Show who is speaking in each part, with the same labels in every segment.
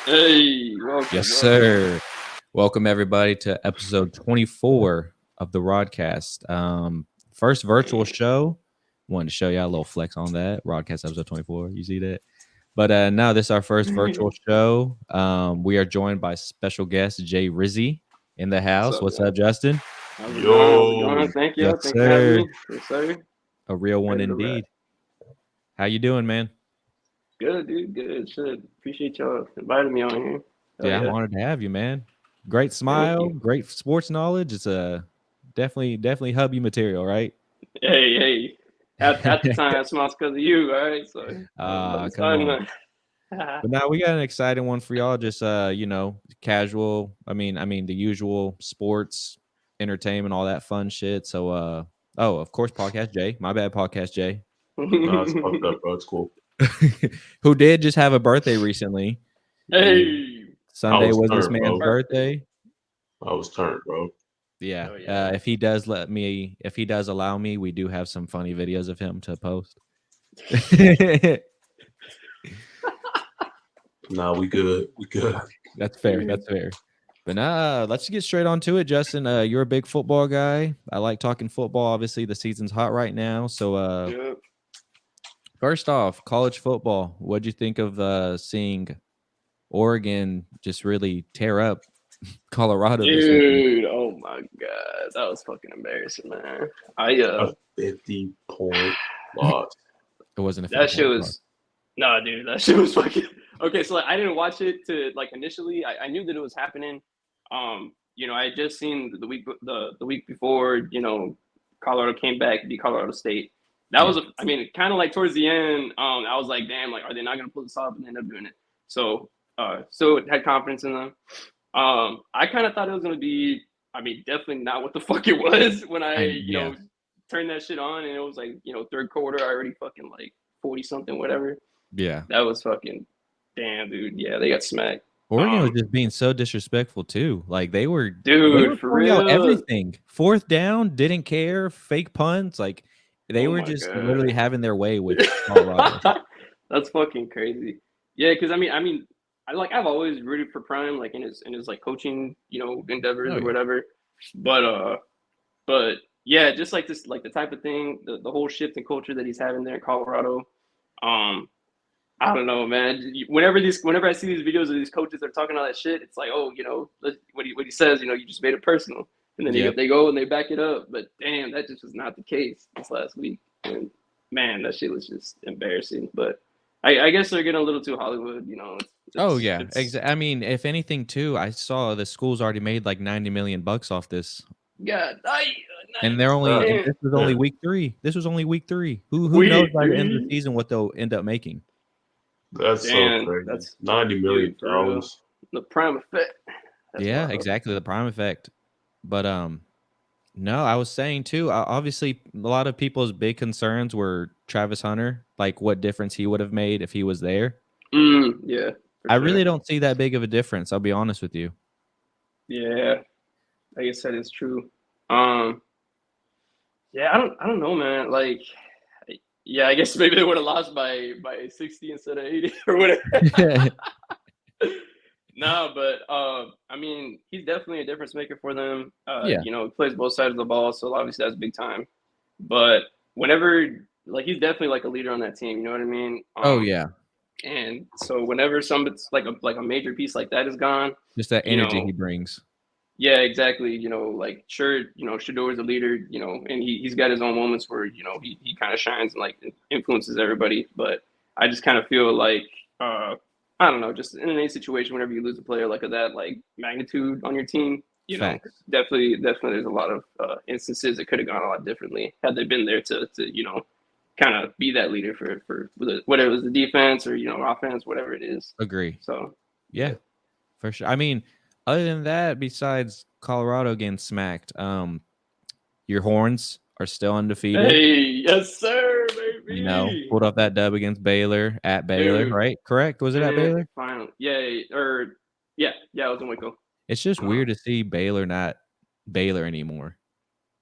Speaker 1: Hey, welcome,
Speaker 2: Yes,
Speaker 1: welcome.
Speaker 2: sir. Welcome everybody to episode 24 of the Rodcast. First virtual show. Wanted to show y'all a little flex on that. Rodcast episode 24. You see that? But now this is our first virtual show. We are joined by special guest J-Rizzy in the
Speaker 1: What's
Speaker 2: house.
Speaker 1: up,
Speaker 2: What's
Speaker 1: y'all?
Speaker 2: up, Justin?
Speaker 1: How's it going? How's it
Speaker 3: Yo,
Speaker 1: going? Thank you.
Speaker 2: Yes,
Speaker 1: Thanks for having
Speaker 2: sir.
Speaker 1: me. Yes, sir.
Speaker 2: A real one
Speaker 1: Ready to rap.
Speaker 2: indeed. How you doing, man?
Speaker 1: Good, dude. Good. Shit. Appreciate y'all inviting me on here. Hell
Speaker 2: Yeah, I'm
Speaker 1: yeah.
Speaker 2: honored to have you, man. Great
Speaker 1: Thank
Speaker 2: smile,
Speaker 1: you.
Speaker 2: great sports knowledge. It's a definitely hubby material, right?
Speaker 1: Hey, hey. At the time, I smiles because of you. All right. So, let me
Speaker 2: Come
Speaker 1: start
Speaker 2: on.
Speaker 1: now.
Speaker 2: But now we got an exciting one for y'all. Just casual. I mean the usual sports, entertainment, all that fun shit. So oh, of course, podcast Jay. My bad, podcast Jay.
Speaker 3: nah, it's fucked up, bro. It's cool.
Speaker 2: Who did just have a birthday recently.
Speaker 1: Hey.
Speaker 3: I
Speaker 2: Sunday
Speaker 3: was
Speaker 2: was this
Speaker 3: turned,
Speaker 2: man's
Speaker 3: bro.
Speaker 1: Birthday.
Speaker 2: birthday.
Speaker 3: I was turned, bro.
Speaker 2: Yeah.
Speaker 1: Hell yeah.
Speaker 2: If he does allow me, we do have some funny videos of him to post.
Speaker 3: Nah, we good. We good.
Speaker 2: That's fair. That's fair. But let's get straight on to it, Justin. You're a big football guy. I like talking football. Obviously, the season's hot right now. So,
Speaker 1: Yep.
Speaker 2: first off, college football. What'd you think of seeing Oregon just really tear up Colorado this weekend?
Speaker 1: Dude, oh my God. That was fucking embarrassing, man. I
Speaker 3: A 50-point loss.
Speaker 2: It wasn't a
Speaker 1: That
Speaker 2: 50
Speaker 1: shit
Speaker 2: point loss.
Speaker 1: was nah, dude. That shit was fucking okay. So like, I didn't watch it to like initially. I knew that it was happening. I had just seen the week before. Colorado came back to beat Colorado State. That
Speaker 2: Yeah.
Speaker 1: was, I mean, kind of like towards the end. I was like, damn, like, are they not gonna pull this off? And they ended up doing it. So, so had confidence in them. I kind of thought it was gonna be. I mean, definitely not what the fuck it was when I,
Speaker 2: Yeah.
Speaker 1: turned that shit on and it was like, third quarter, I already fucking like 40 something, whatever.
Speaker 2: Yeah.
Speaker 1: That was fucking damn, dude. Yeah, they got smacked.
Speaker 2: Oregon was just being so disrespectful too. Like they were
Speaker 1: Dude, for
Speaker 2: throwing out
Speaker 1: real.
Speaker 2: everything. Fourth down, didn't care, fake punts. Like they
Speaker 1: Oh
Speaker 2: were
Speaker 1: my
Speaker 2: just literally
Speaker 1: god.
Speaker 2: having their way with Colorado.
Speaker 1: That's fucking crazy. Yeah, because I mean, I've always rooted for Prime, like in his like coaching, endeavors
Speaker 2: Oh
Speaker 1: or
Speaker 2: yeah.
Speaker 1: whatever. But yeah, just like this, like the type of thing, the whole shift in culture that he's having there in Colorado. Um, I don't know, man. Whenever I see these videos of these coaches that are talking all that shit, it's like, oh, what he says, you just made it personal, and then
Speaker 2: Yep.
Speaker 1: they go and they back it up. But damn, that just was not the case this last week. And man, that shit was just embarrassing. But I guess they're getting a little too Hollywood.
Speaker 2: Oh
Speaker 1: It's
Speaker 2: yeah.
Speaker 1: it's
Speaker 2: I mean, if anything too, I saw the school's already made like 90 million bucks off this.
Speaker 1: God,
Speaker 2: And they're only
Speaker 3: That,
Speaker 2: and
Speaker 1: damn.
Speaker 2: this was only
Speaker 3: yeah,
Speaker 2: week 3. This was only week 3. Who knows
Speaker 1: Week
Speaker 2: by the end of the
Speaker 1: three,
Speaker 2: season what they'll end up making.
Speaker 3: that's so
Speaker 1: damn,
Speaker 3: crazy.
Speaker 1: that's
Speaker 3: $90 million.
Speaker 1: dude for real. The prime effect. That's
Speaker 2: Yeah,
Speaker 1: wild.
Speaker 2: exactly, the prime effect. But no, I was saying too, obviously a lot of people's big concerns were Travis Hunter, like what difference he would have made if he was there.
Speaker 1: Yeah, for
Speaker 2: I really
Speaker 1: sure.
Speaker 2: don't see that big of a difference, I'll be honest with you.
Speaker 1: Yeah, I guess that is true. Um, yeah, I don't know, man. Like, yeah, I guess maybe they would have lost by 60 instead of 80 or whatever. No, but I mean, he's definitely a difference maker for them.
Speaker 2: Yeah.
Speaker 1: He plays both sides of the ball, so obviously that's big time. But whenever, like, he's definitely like a leader on that team. You know what I mean?
Speaker 2: Oh, yeah.
Speaker 1: And so whenever somebody's like a major piece like that is gone,
Speaker 2: Just that
Speaker 1: you
Speaker 2: energy
Speaker 1: know,
Speaker 2: he brings.
Speaker 1: yeah, exactly. Like sure, Shador is a leader, and he's got his own moments where, he kind of shines and like influences everybody. But I just kind of feel like I don't know, just in any situation, whenever you lose a player like that, like magnitude on your team,
Speaker 2: Facts.
Speaker 1: definitely there's a lot of instances that could have gone a lot differently had they been there to kind of be that leader for whether it was the defense or offense, whatever it is.
Speaker 2: Agree.
Speaker 1: So
Speaker 2: Yeah, for sure. I mean, other than that, besides Colorado getting smacked, your Horns are still undefeated.
Speaker 1: hey, yes sir, baby.
Speaker 2: Pulled off that dub against Baylor at Baylor,
Speaker 1: Dude,
Speaker 2: right? Correct? Was it at
Speaker 1: man,
Speaker 2: Baylor?
Speaker 1: finally. Yeah, or yeah, I was in Waco.
Speaker 2: It's just weird
Speaker 1: Um,
Speaker 2: to see Baylor not Baylor anymore.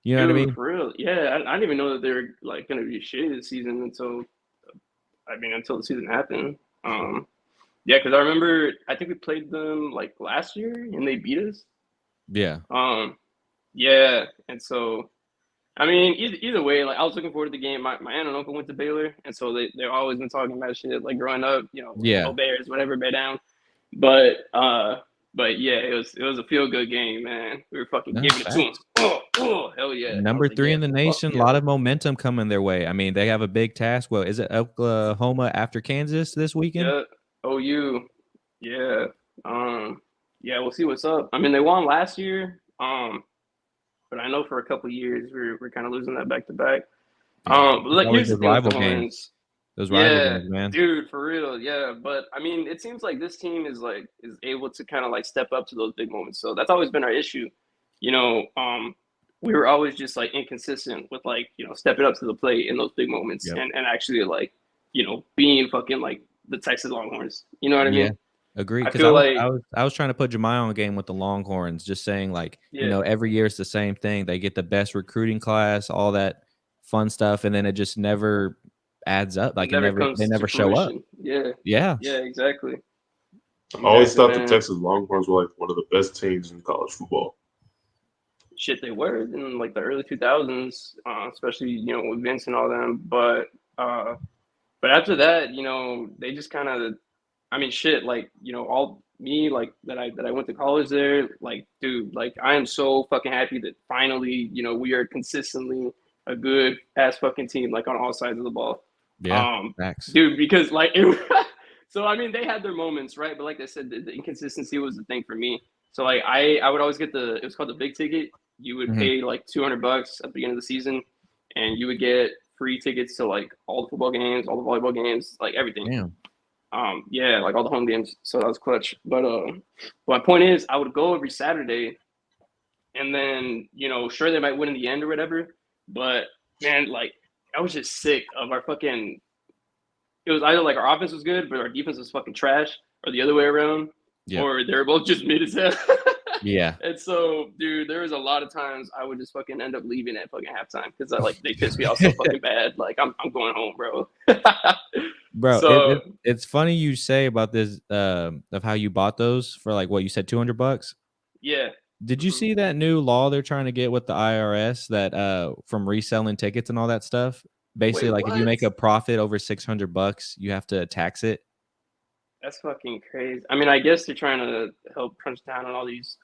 Speaker 2: You know what I
Speaker 1: dude,
Speaker 2: mean?
Speaker 1: for real. Yeah, I didn't even know that they were like gonna be shitty this season until the season happened. Um, Yeah, because I remember I think we played them like last year and they beat us.
Speaker 2: Yeah.
Speaker 1: Yeah, and so I mean, either way, like I was looking forward to the game. My aunt and uncle went to Baylor, and so they've always been talking about shit like growing up, like
Speaker 2: Yeah.
Speaker 1: go Bears, whatever, bear down. But but yeah, it was a feel good game, man. We were fucking
Speaker 2: No,
Speaker 1: giving it to them.
Speaker 2: facts.
Speaker 1: Oh, hell yeah! I was
Speaker 2: Number
Speaker 1: like,
Speaker 2: 3
Speaker 1: yeah,
Speaker 2: in the
Speaker 1: fuck
Speaker 2: nation, a
Speaker 1: yeah.
Speaker 2: lot of momentum coming their way. I mean, they have a big task. Well, is it Oklahoma after Kansas this weekend?
Speaker 1: Yeah, OU, yeah, yeah. We'll see what's up. I mean, they won last year, but I know for a couple years we're kind of losing that back to back.
Speaker 2: Yeah.
Speaker 1: But
Speaker 2: It's
Speaker 1: look,
Speaker 2: always
Speaker 1: here's the
Speaker 2: those
Speaker 1: thing with the
Speaker 2: rival games.
Speaker 1: horns.
Speaker 2: Those rival
Speaker 1: Yeah,
Speaker 2: games, man.
Speaker 1: dude, for real. Yeah, but I mean, it seems like this team is able to kind of like step up to those big moments. So that's always been our issue. You know, we were always just like inconsistent with like, stepping up to the plate in those big moments
Speaker 2: Yep.
Speaker 1: and actually like, being fucking like the Texas Longhorns. You know what I
Speaker 2: Yeah.
Speaker 1: mean?
Speaker 2: Agreed.
Speaker 1: I
Speaker 2: Because
Speaker 1: feel like,
Speaker 2: I was trying to put Jemiah on a game with the Longhorns, just saying like,
Speaker 1: yeah,
Speaker 2: every year it's the same thing. They get the best recruiting class, all that fun stuff, and then it just never adds up.
Speaker 1: it
Speaker 2: Like
Speaker 1: never
Speaker 2: they
Speaker 1: comes to
Speaker 2: never show up.
Speaker 1: fruition. Yeah,
Speaker 2: Yeah.
Speaker 1: yeah, exactly.
Speaker 3: I always
Speaker 1: Exactly,
Speaker 3: thought the
Speaker 1: man.
Speaker 3: Texas Longhorns were like one of the best teams in college football.
Speaker 1: Shit, they were in like the early 2000s, especially with Vince and all them. But after that, they just kind of, I mean, shit, like all me like that I went to college there. Like, dude, like I am so fucking happy that finally, we are consistently a good ass fucking team, like on all sides of the ball.
Speaker 2: Yeah.
Speaker 1: Um,
Speaker 2: Facts.
Speaker 1: dude, because like so I mean, they had their moments, right? But like I said, the inconsistency was the thing for me. So like I would always get it was called the big ticket. You would
Speaker 2: Mhm.
Speaker 1: pay like $200 at the beginning of the season, and you would get free tickets to like all the football games, all the volleyball games, like everything.
Speaker 2: Damn.
Speaker 1: Yeah, like all the home games. So that was clutch. But my point is, I would go every Saturday, and then sure they might win in the end or whatever. But man, like I was just sick of our fucking. It was either like our offense was good, but our defense was fucking trash, or the other way around,
Speaker 2: Yep.
Speaker 1: or they were both just mid as hell.
Speaker 2: Yeah.
Speaker 1: And so, dude, there was a lot of times I would just fucking end up leaving at fucking halftime because they pissed me off so fucking bad. Like I'm going home, bro.
Speaker 2: Bro,
Speaker 1: So
Speaker 2: it's funny you say about this of how you bought those for like what you said $200.
Speaker 1: yeah.
Speaker 2: Did you see that new law they're trying to get with the IRS that from reselling tickets and all that stuff? Basically,
Speaker 1: Wait,
Speaker 2: like if you
Speaker 1: what?
Speaker 2: make a profit over $600, you have to tax it.
Speaker 1: That's fucking crazy. I mean, I guess they're trying to help crunch down on all these,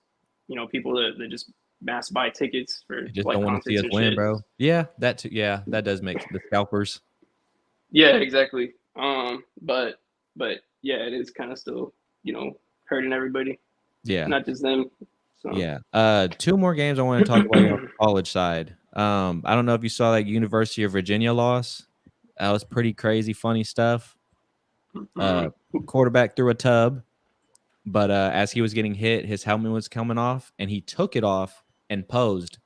Speaker 1: people that just mass buy tickets for
Speaker 2: They just
Speaker 1: like
Speaker 2: don't want to see
Speaker 1: concerts
Speaker 2: us
Speaker 1: and
Speaker 2: win,
Speaker 1: shit.
Speaker 2: bro. Yeah, that too. Yeah, that does make the scalpers.
Speaker 1: Yeah, exactly. But yeah, it is kind of still, hurting everybody,
Speaker 2: Yeah,
Speaker 1: not just them. So
Speaker 2: yeah. Two more games I want to talk about here on the college side. I don't know if you saw that University of Virginia loss. That was pretty crazy, funny stuff. Quarterback threw a tub, but as he was getting hit, his helmet was coming off, and he took it off and posed.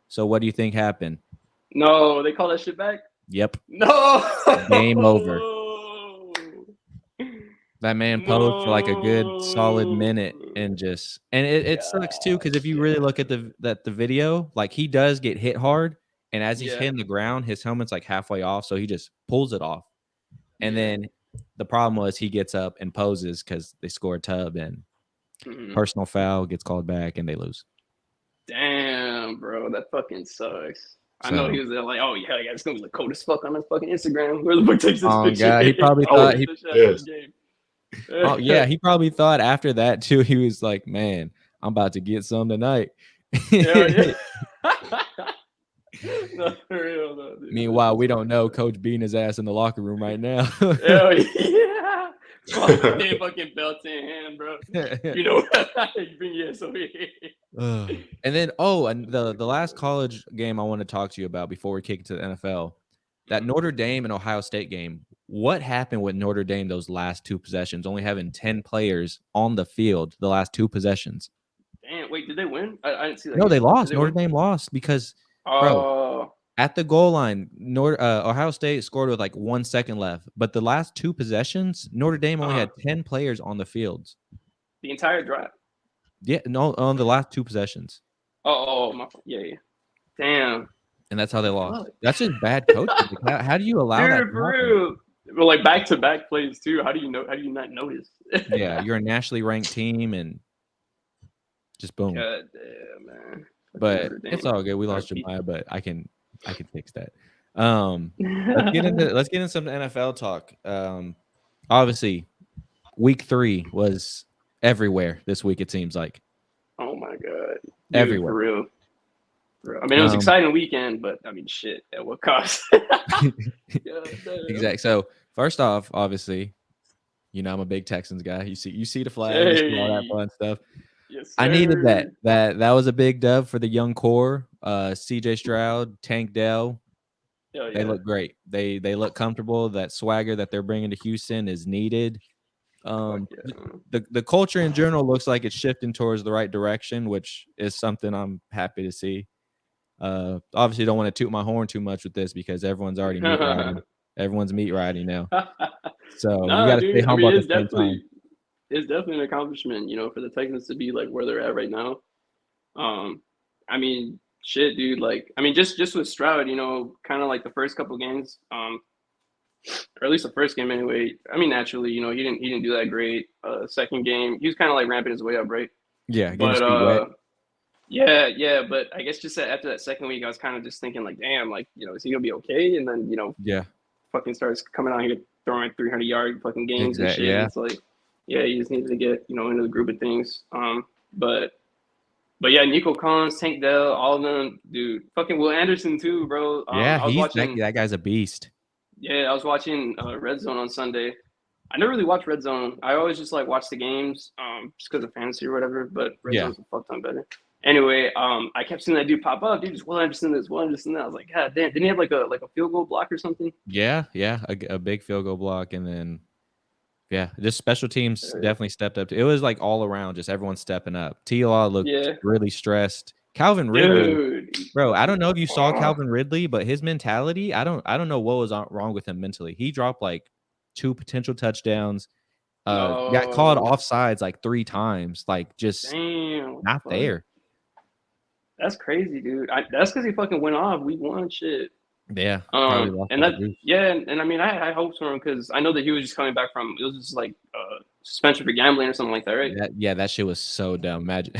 Speaker 2: So what do you think happened?
Speaker 1: no, they call that shit back.
Speaker 2: Yep,
Speaker 1: No.
Speaker 2: game over. That man posed for like a good solid
Speaker 1: No.
Speaker 2: minute and it sucks too because if you really look at the video, like he does get hit hard, and as he's
Speaker 1: Yeah.
Speaker 2: hitting the ground, his helmet's like halfway off, so he just pulls it off. And
Speaker 1: Yeah.
Speaker 2: then the problem was he gets up and poses because they score a tub and personal foul gets called back and they lose.
Speaker 1: Damn, bro, that fucking sucks. I know
Speaker 2: So,
Speaker 1: he was there like, oh yeah, it's gonna be like cold as fuck on his fucking Instagram. Where the fuck takes this
Speaker 2: oh
Speaker 1: picture?
Speaker 2: god, he probably
Speaker 3: Oh,
Speaker 2: thought he.
Speaker 3: yes.
Speaker 1: Game.
Speaker 2: Oh yeah, he probably thought after that too. He was like, "Man, I'm about to get some tonight."
Speaker 1: Hell yeah. No, for real though, dude.
Speaker 2: Meanwhile, we don't know Coach beating his ass in the locker room right now.
Speaker 1: Hell yeah. Fucking fucking belt in hand, bro. You know, bring your ass over here.
Speaker 2: And then, and the last college game I want to talk to you about before we kick it to the NFL, that Notre Dame and Ohio State game. What happened with Notre Dame those last two possessions, only having 10 players on the field the last two possessions?
Speaker 1: Damn, wait, did they win? I didn't see that.
Speaker 2: No, they lost.
Speaker 1: They
Speaker 2: Notre
Speaker 1: win?
Speaker 2: Dame lost because, bro,
Speaker 1: Oh,
Speaker 2: at the goal line, Ohio State scored with like 1 second left. But the last two possessions, Notre Dame only had 10 players on the fields.
Speaker 1: the entire drive.
Speaker 2: Yeah, no, on the last two possessions.
Speaker 1: Oh, yeah. Damn.
Speaker 2: And that's how they lost.
Speaker 1: Fuck.
Speaker 2: That's just bad coaching. How do you allow that
Speaker 1: Dude,
Speaker 2: to
Speaker 1: for
Speaker 2: happen?
Speaker 1: real. Well, like back-to-back plays too. How do you know? How do you not notice?
Speaker 2: Yeah, you're a nationally ranked team, and just boom.
Speaker 1: God damn, man. Fucking
Speaker 2: But
Speaker 1: Notre
Speaker 2: it's
Speaker 1: Dame.
Speaker 2: all good. We lost
Speaker 1: RP.
Speaker 2: Jemiah, but I can fix that. Let's get into some NFL talk. Obviously, week 3 was everywhere this week. It seems like
Speaker 1: Oh my god, dude, for
Speaker 2: everywhere.
Speaker 1: real. I mean, it was an exciting weekend, but I mean, shit, at what cost?
Speaker 2: Exactly. So first off, obviously, I'm a big Texans guy. You see the flag, you see all that
Speaker 1: Hey,
Speaker 2: fun stuff.
Speaker 1: yes,
Speaker 2: I needed that.
Speaker 1: sir.
Speaker 2: That was a big dub for the young core. CJ Stroud, Tank Dell,
Speaker 1: Hell
Speaker 2: they
Speaker 1: yeah.
Speaker 2: look great. They look comfortable. That swagger that they're bringing to Houston is needed.
Speaker 1: Fuck
Speaker 2: Um,
Speaker 1: yeah.
Speaker 2: the culture in general looks like it's shifting towards the right direction, which is something I'm happy to see. Obviously, don't want to toot my horn too much with this because everyone's already meat riding. Everyone's meat riding now, so you
Speaker 1: Nah,
Speaker 2: got to stay
Speaker 1: dude. I
Speaker 2: humble
Speaker 1: mean,
Speaker 2: at the same time.
Speaker 1: it's definitely an accomplishment, for the Texans to be like where they're at right now. Um, I mean, shit, dude. Like, I mean, just with Stroud, kind of like the first couple games, or at least the first game anyway. I mean, naturally, he didn't do that great. Second game, he was kind of like ramping his way up, right?
Speaker 2: Yeah, getting his
Speaker 1: But
Speaker 2: feet wet.
Speaker 1: yeah. But I guess just after that second week, I was kind of just thinking like, damn, like is he gonna be okay? And then
Speaker 2: Yeah,
Speaker 1: fucking starts coming out here throwing 300-yard fucking games and
Speaker 2: exactly.
Speaker 1: shit. And
Speaker 2: Yeah,
Speaker 1: it's like, yeah, he just needed to get into the group of things. But yeah, Nico Collins, Tank Dell, all of them, dude. Fucking Will Anderson too, bro.
Speaker 2: yeah.
Speaker 1: I was
Speaker 2: He's
Speaker 1: watching.
Speaker 2: that guy's a beast.
Speaker 1: Yeah, I was watching Red Zone on Sunday. I never really watched Red Zone. I always just like watch the games, just because of fantasy or whatever. But Red
Speaker 2: Yeah,
Speaker 1: Zone's a fuck ton better. Anyway, I kept seeing that dude pop up. Dude, just Will Anderson this, Will Anderson that. I was like, God damn, didn't he have like a field goal block or something?
Speaker 2: yeah. A big field goal block, and then yeah, just special teams definitely stepped up. It was like all around, just everyone stepping up. T-Law looked
Speaker 1: Yeah,
Speaker 2: really stressed. Calvin Ridley,
Speaker 1: dude.
Speaker 2: bro, I don't
Speaker 1: Fucking,
Speaker 2: know if you saw Calvin Ridley, but his mentality, I don't know what was wrong with him mentally. He dropped like 2 potential touchdowns. Got called
Speaker 1: no,
Speaker 2: offsides like 3 times, like just
Speaker 1: damn, what
Speaker 2: not
Speaker 1: the fuck?
Speaker 2: there.
Speaker 1: That's crazy, dude. That's because he fucking went off week 1, shit.
Speaker 2: Yeah, probably lost
Speaker 1: And
Speaker 2: all the
Speaker 1: that,
Speaker 2: juice.
Speaker 1: yeah, and I mean, I had hopes for him because I know that he was just coming back from, it was just like suspension for gambling or something like that, right?
Speaker 2: That shit was so dumb. Imagine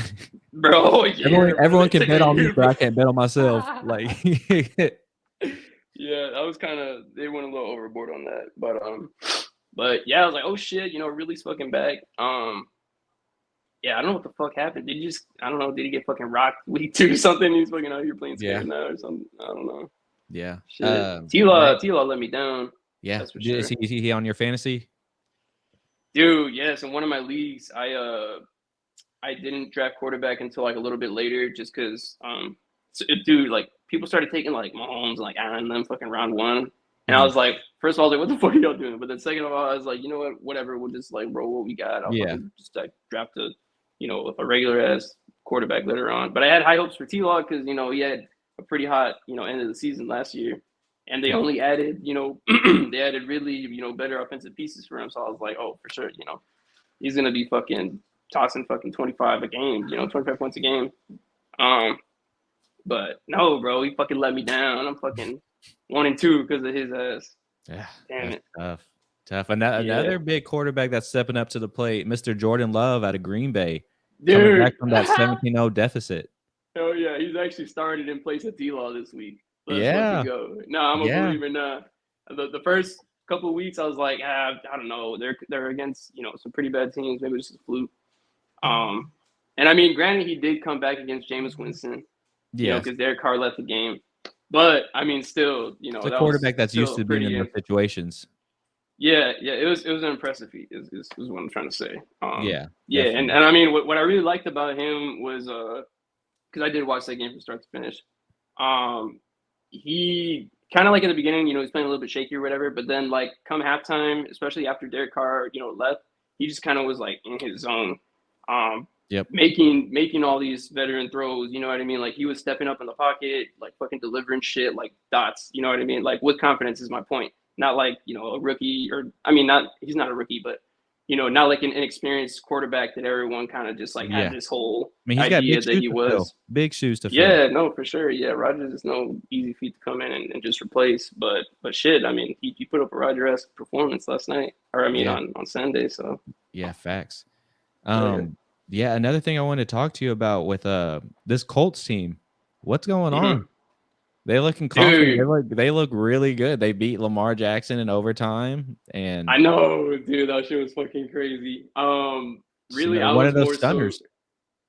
Speaker 1: Bro, yeah, bro,
Speaker 2: everyone
Speaker 1: they
Speaker 2: can
Speaker 1: took
Speaker 2: bet
Speaker 1: a
Speaker 2: on me,
Speaker 1: huge.
Speaker 2: but I can't bet on myself. Like
Speaker 1: Yeah, that was kind of, they went a little overboard on that, but yeah, I was like, oh shit, really fucking back. Yeah, I don't know what the fuck happened. Did he just, I don't know, did he get fucking rocked week 2 or something? He's fucking out here playing
Speaker 2: yeah,
Speaker 1: scared now or something. I don't know.
Speaker 2: yeah.
Speaker 1: Shit,
Speaker 2: Next,
Speaker 1: T-Law let me down.
Speaker 2: yeah.
Speaker 1: That's for
Speaker 2: Is
Speaker 1: sure.
Speaker 2: he on your fantasy?
Speaker 1: Dude, yes, in one of my leagues, I didn't draft quarterback until like a little bit later, just because dude, like people started taking like Mahomes, like Allen, them fucking round 1, and I
Speaker 2: Mhm.
Speaker 1: was like, first of all, I was like, what the fuck are y'all doing? But then second of all, I was like, you know what, whatever, we'll just like roll what we got. I'll
Speaker 2: Yeah,
Speaker 1: fucking just like draft a regular ass quarterback later on. But I had high hopes for T-Law because he had a pretty hot end of the season last year, and they
Speaker 2: yeah,
Speaker 1: only added they added really better offensive pieces for him. So I was like, oh, for sure, he's gonna be fucking tossing fucking 25 a game, 25 points a game. Um, but no, bro, he fucking let me down. I'm fucking 1-2 because of his ass.
Speaker 2: yeah.
Speaker 1: Damn
Speaker 2: That's
Speaker 1: it.
Speaker 2: tough. Tough. Another
Speaker 1: Yeah,
Speaker 2: big quarterback that's stepping up to the plate, Mr. Jordan Love out of Green Bay, coming back
Speaker 1: dude.
Speaker 2: from that 17-0 deficit.
Speaker 1: Oh yeah, he's actually started in place of D-Law this week. Let's fucking
Speaker 2: Yeah,
Speaker 1: go. No, I'm a
Speaker 2: yeah,
Speaker 1: believer now. The first couple of weeks, I was like, I don't know. They're against some pretty bad teams. Maybe it's just a fluke. And I mean, granted, he did come back against Jameis Winston,
Speaker 2: yes.
Speaker 1: because Derek Carr left the game. But I mean, still,
Speaker 2: It's a
Speaker 1: that was
Speaker 2: quarterback that's used
Speaker 1: still a
Speaker 2: to being
Speaker 1: pretty.
Speaker 2: in those situations.
Speaker 1: Yeah, it was an impressive feat. Is what I'm trying to say.
Speaker 2: Yeah,
Speaker 1: Yeah, and,
Speaker 2: definitely.
Speaker 1: and I mean, what I really liked about him was because I did watch that game from start to finish. Um, he kind of like in the beginning, he was playing a little bit shaky or whatever, but then like come halftime, especially after Derek Carr, left, he just kind of was like in his zone. Um,
Speaker 2: Yep.
Speaker 1: making all these veteran throws, you know what I mean? Like he was stepping up in the pocket, like fucking delivering shit like dots, you know what I mean? Like with confidence is my point. Not like, a rookie or I mean not he's not a rookie, but not like an inexperienced quarterback that everyone kind of just like had
Speaker 2: Yeah.
Speaker 1: this whole
Speaker 2: I mean, he's got
Speaker 1: idea
Speaker 2: big
Speaker 1: that
Speaker 2: shoes
Speaker 1: he
Speaker 2: to fill.
Speaker 1: was.
Speaker 2: Big shoes to fill.
Speaker 1: Yeah, no, for sure. Yeah, Rodgers is no easy feat to come in and just replace. But shit, I mean, he put up a Rodgers-esque performance last night, or I mean
Speaker 2: Yeah.
Speaker 1: on Sunday. So
Speaker 2: Yeah, facts.
Speaker 1: yeah.
Speaker 2: Yeah, another thing I wanted to talk to you about with this Colts team. What's going
Speaker 1: Mhm.
Speaker 2: on? They looking confident.
Speaker 1: Dude,
Speaker 2: They look really good. They beat Lamar Jackson in overtime, and
Speaker 1: I know, dude, that shit was fucking crazy. Really, I
Speaker 2: one of
Speaker 1: was
Speaker 2: those
Speaker 1: more so.
Speaker 2: stunners.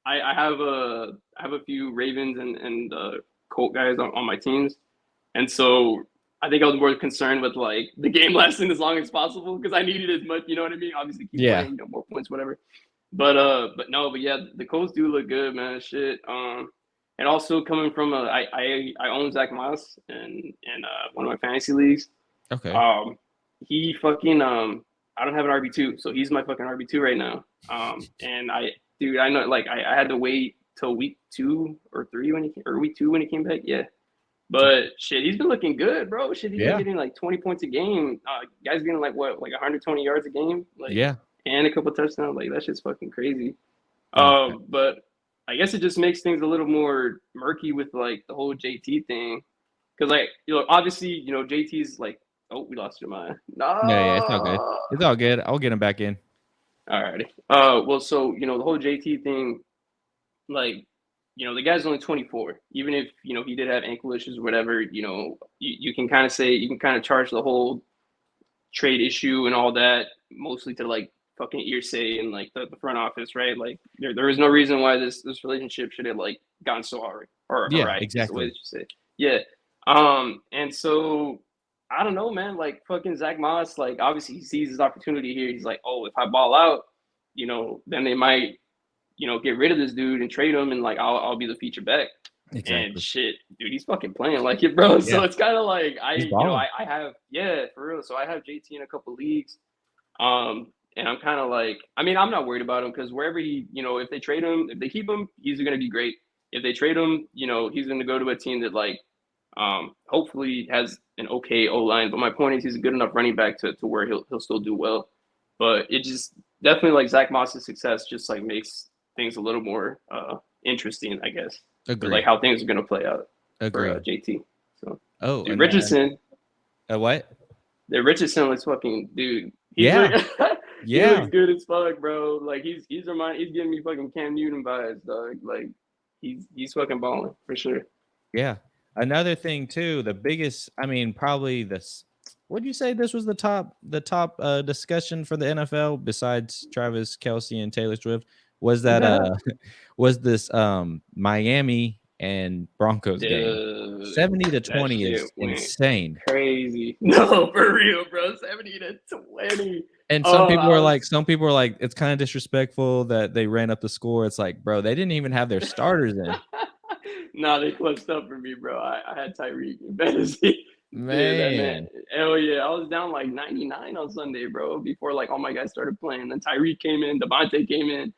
Speaker 1: I have a few Ravens and Colt guys on my teams, and so I think I was more concerned with like the game lasting as long as possible because I needed as much. You know what I mean? Obviously, keep
Speaker 2: Yeah.
Speaker 1: winning, more points, whatever. But no, but yeah, the Colts do look good, man. Shit. And also coming from I own Zach Moss and one of my fantasy leagues.
Speaker 2: Okay.
Speaker 1: He fucking I don't have an RB2, so he's my fucking RB2 right now. And dude, I know like I had to wait till week 2 or 3 or week 2 when he came back. Yeah. But shit, he's been looking good, bro. Shit, he's been
Speaker 2: Yeah.
Speaker 1: getting like 20 points a game. Guys getting like what, like 120 yards a game, like
Speaker 2: Yeah.
Speaker 1: and a couple touchdowns. Like that shit's fucking crazy.
Speaker 2: No.
Speaker 1: But I guess it just makes things a little more murky with like the whole JT thing, because like obviously JT's like, oh, we lost your mind. No.
Speaker 2: Yeah. It's all good. It's all good. I'll get him back in.
Speaker 1: Alrighty. Well, so the whole JT thing, like, the guy's only 24. Even if he did have ankle issues or whatever, you can kind of say you can kind of charge the whole trade issue and all that mostly to like fucking Irsay and like the front office, right? Like there is no reason why this relationship should have like gone so hard or
Speaker 2: Yeah,
Speaker 1: right. Is the way
Speaker 2: exactly.
Speaker 1: that you say. Yeah. And so I don't know, man. Like fucking Zach Moss, like obviously he sees his opportunity here. He's like, oh, if I ball out, then they might, get rid of this dude and trade him, and like I'll be the feature back. And
Speaker 2: Exactly.
Speaker 1: shit, dude, he's fucking playing like it, bro. So
Speaker 2: Yeah.
Speaker 1: it's kind of like
Speaker 2: He's balling.
Speaker 1: I have, yeah, for real. So I have JT in a couple leagues, and I'm kind of like, I mean, I'm not worried about him because wherever he, if they trade him, if they keep him, he's gonna be great. If they trade him, he's gonna go to a team that like, hopefully has an okay O line. But my point is, he's a good enough running back to where he'll still do well. But it just definitely like Zach Moss's success just like makes things a little more interesting, I guess. For like
Speaker 2: Agreed.
Speaker 1: how things are gonna play out for
Speaker 2: Agreed.
Speaker 1: JT. So dude,
Speaker 2: And
Speaker 1: Richardson,
Speaker 2: what?
Speaker 1: the Richardson looks fucking dude. He's
Speaker 2: Yeah.
Speaker 1: like, he
Speaker 2: Yeah.
Speaker 1: looks good as fuck, bro. Like he's giving me fucking Cam Newton vibes, dog. Like he's fucking balling for sure.
Speaker 2: Yeah. Another thing too, the biggest, I mean, probably this. Would you say this was the top discussion for the NFL besides Travis Kelce and Taylor Swift? Was that was this Miami and Broncos game?
Speaker 1: Dude,
Speaker 2: 70-20
Speaker 1: shit
Speaker 2: is
Speaker 1: went
Speaker 2: insane.
Speaker 1: crazy. No, for real, bro. 70-20.
Speaker 2: And some people are like, it's kind of disrespectful that they ran up the score. It's like, bro, they didn't even have their starters in.
Speaker 1: No, they clutched up for me, bro. I had Tyreek in fantasy. Dude, that man.
Speaker 2: Man.
Speaker 1: Hell yeah. I was down like 99 on Sunday, bro, before like all my guys started playing. Then Tyreek came in, Devontae came in.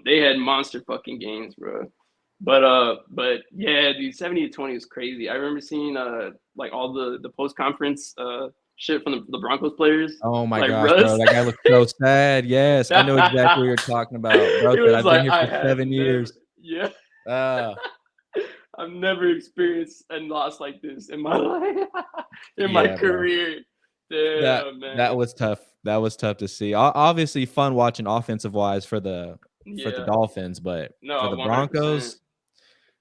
Speaker 1: They had monster fucking games, bro. But yeah, dude, 70-20 is crazy. I remember seeing like all the post conference shit from the Broncos players.
Speaker 2: Oh my
Speaker 1: like
Speaker 2: gosh,
Speaker 1: Russ.
Speaker 2: bro. That guy looks so sad. Yes, I know exactly what you're talking about. Bro
Speaker 1: It
Speaker 2: said,
Speaker 1: was
Speaker 2: I've been
Speaker 1: like
Speaker 2: here
Speaker 1: I
Speaker 2: for
Speaker 1: have
Speaker 2: 7
Speaker 1: never,
Speaker 2: years.
Speaker 1: yeah.
Speaker 2: Uh,
Speaker 1: I've never experienced a loss like this in my life, in my
Speaker 2: yeah, bro.
Speaker 1: career. Damn, man.
Speaker 2: That was tough. That was tough to see. Obviously, fun watching offensive wise for the Dolphins, but
Speaker 1: No,
Speaker 2: for the
Speaker 1: 100%.
Speaker 2: Broncos,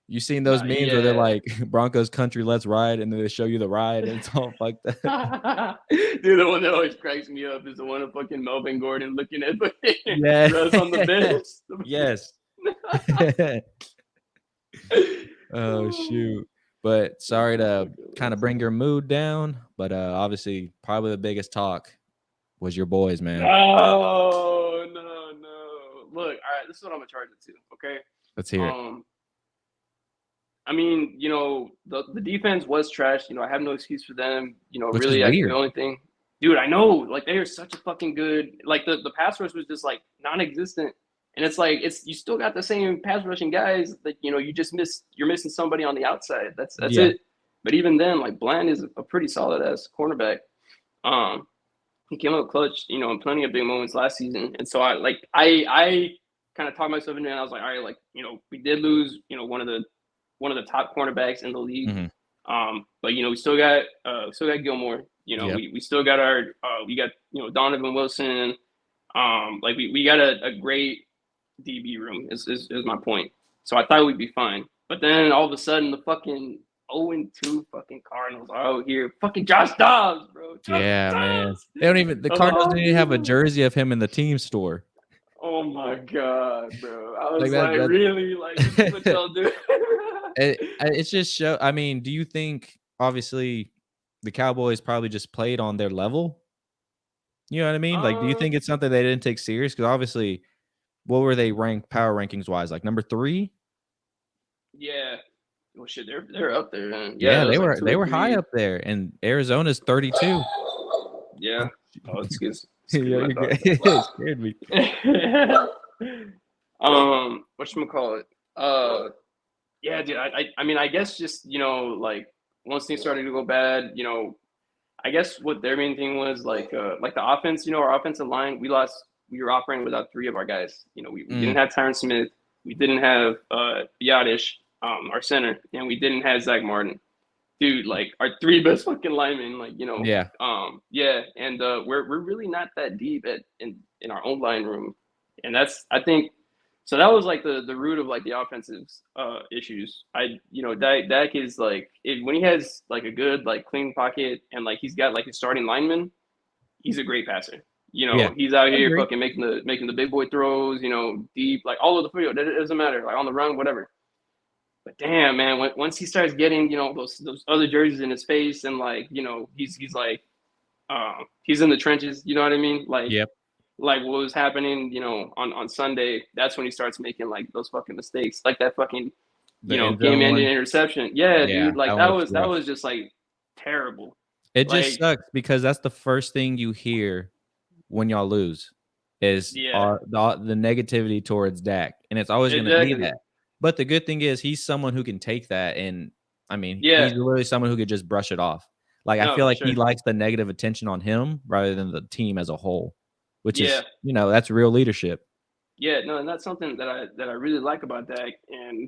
Speaker 2: you seen those memes where they're like Broncos country, let's ride, and then they show you the ride, and it's all fucked up.
Speaker 1: Dude, the one that always cracks me up is the one of fucking Melvin Gordon looking at
Speaker 2: Yeah.
Speaker 1: Russ on the bench.
Speaker 2: Yes. Oh shoot. But sorry to kind of bring your mood down, but obviously probably the biggest talk was your boys, man.
Speaker 1: No. Look, all right, this is what I'm gonna charge it to, okay?
Speaker 2: Let's hear it.
Speaker 1: I mean, the defense was trash. I have no excuse for them.
Speaker 2: Which
Speaker 1: Really,
Speaker 2: is
Speaker 1: I think
Speaker 2: weird.
Speaker 1: the only thing, dude, I know, like they are such a fucking good, like the pass rush was just like non-existent. And it's like you still got the same pass rushing guys that you're missing somebody on the outside. That's
Speaker 2: Yeah.
Speaker 1: it. But even then, like Bland is a pretty solid ass cornerback. he came up clutch, in plenty of big moments last season. And so I kind of talked myself into it. And I was like, all right, like, we did lose, one of the top cornerbacks in the league.
Speaker 2: Mm-hmm.
Speaker 1: But we still got Gilmore.
Speaker 2: Yep.
Speaker 1: We still got we got Donovan Wilson. Like we got a great DB room is my point. So I thought we'd be fine. But then all of a sudden the fucking 0-2 fucking Cardinals are out here. Fucking Josh Dobbs, bro. Josh
Speaker 2: Yeah, man.
Speaker 1: Dobbs.
Speaker 2: The Cardinals didn't even have a jersey of him in the team store.
Speaker 1: Oh my god, bro. I
Speaker 2: Like
Speaker 1: was
Speaker 2: that.
Speaker 1: like, really? Like, this is what y'all do?
Speaker 2: It's just show. I mean, do you think obviously the Cowboys probably just played on their level? You know what I mean? Like, do you think it's something they didn't take serious? Because obviously, what were they ranked power rankings wise? Like number 3?
Speaker 1: Yeah. Well, shit, they're up there, man.
Speaker 2: Yeah,
Speaker 1: It was like
Speaker 2: they
Speaker 1: 2 or
Speaker 2: were
Speaker 1: 3.
Speaker 2: high up there, and Arizona's 32.
Speaker 1: Yeah. Oh, excuse
Speaker 2: Yeah,
Speaker 1: my
Speaker 2: you're
Speaker 1: dog.
Speaker 2: good. It scared me.
Speaker 1: Whatchamacallit? Yeah, dude. I mean, I guess just like once things started to go bad, I guess what their main thing was like the offense. Our offensive line, we lost. We were operating without 3 of our guys. We didn't have Tyron Smith. We didn't have Yadish, our center, and we didn't have Zach Martin. Dude, like our 3 best fucking linemen, like
Speaker 2: Yeah.
Speaker 1: yeah, and we're really not that deep in our own line room, and that's I think so that was like the root of like the offensive issues. Dak is like when he has like a good like clean pocket and like he's got like his starting lineman, he's a great passer.
Speaker 2: Yeah.
Speaker 1: He's out
Speaker 2: I
Speaker 1: here
Speaker 2: agree.
Speaker 1: fucking making the big boy throws, deep, like all over the field. It doesn't matter, like on the run, whatever. But damn, man, once he starts getting, those other jerseys in his face, and like, he's like, he's in the trenches. You know what I mean?
Speaker 2: Yep.
Speaker 1: Like what was happening, on Sunday. That's when he starts making like those fucking mistakes, like that fucking,
Speaker 2: The end zone
Speaker 1: game-ending
Speaker 2: one.
Speaker 1: interception. Yeah,
Speaker 2: Yeah,
Speaker 1: dude, like
Speaker 2: that one
Speaker 1: that
Speaker 2: was
Speaker 1: was that
Speaker 2: rough.
Speaker 1: was just like terrible.
Speaker 2: It just
Speaker 1: Like,
Speaker 2: sucks because that's the first thing you hear when y'all lose is
Speaker 1: yeah,
Speaker 2: the negativity towards Dak, and it's always going to be
Speaker 1: exactly.
Speaker 2: that. But the good thing is he's someone who can take that, and I mean,
Speaker 1: Yeah,
Speaker 2: he's literally someone who could just brush it off. Like I
Speaker 1: no,
Speaker 2: feel
Speaker 1: for
Speaker 2: like he
Speaker 1: sure.
Speaker 2: likes the negative attention on him rather than the team as a whole, which
Speaker 1: Yeah,
Speaker 2: is that's real leadership.
Speaker 1: yeah, no, and that's something that I really like about Dak. And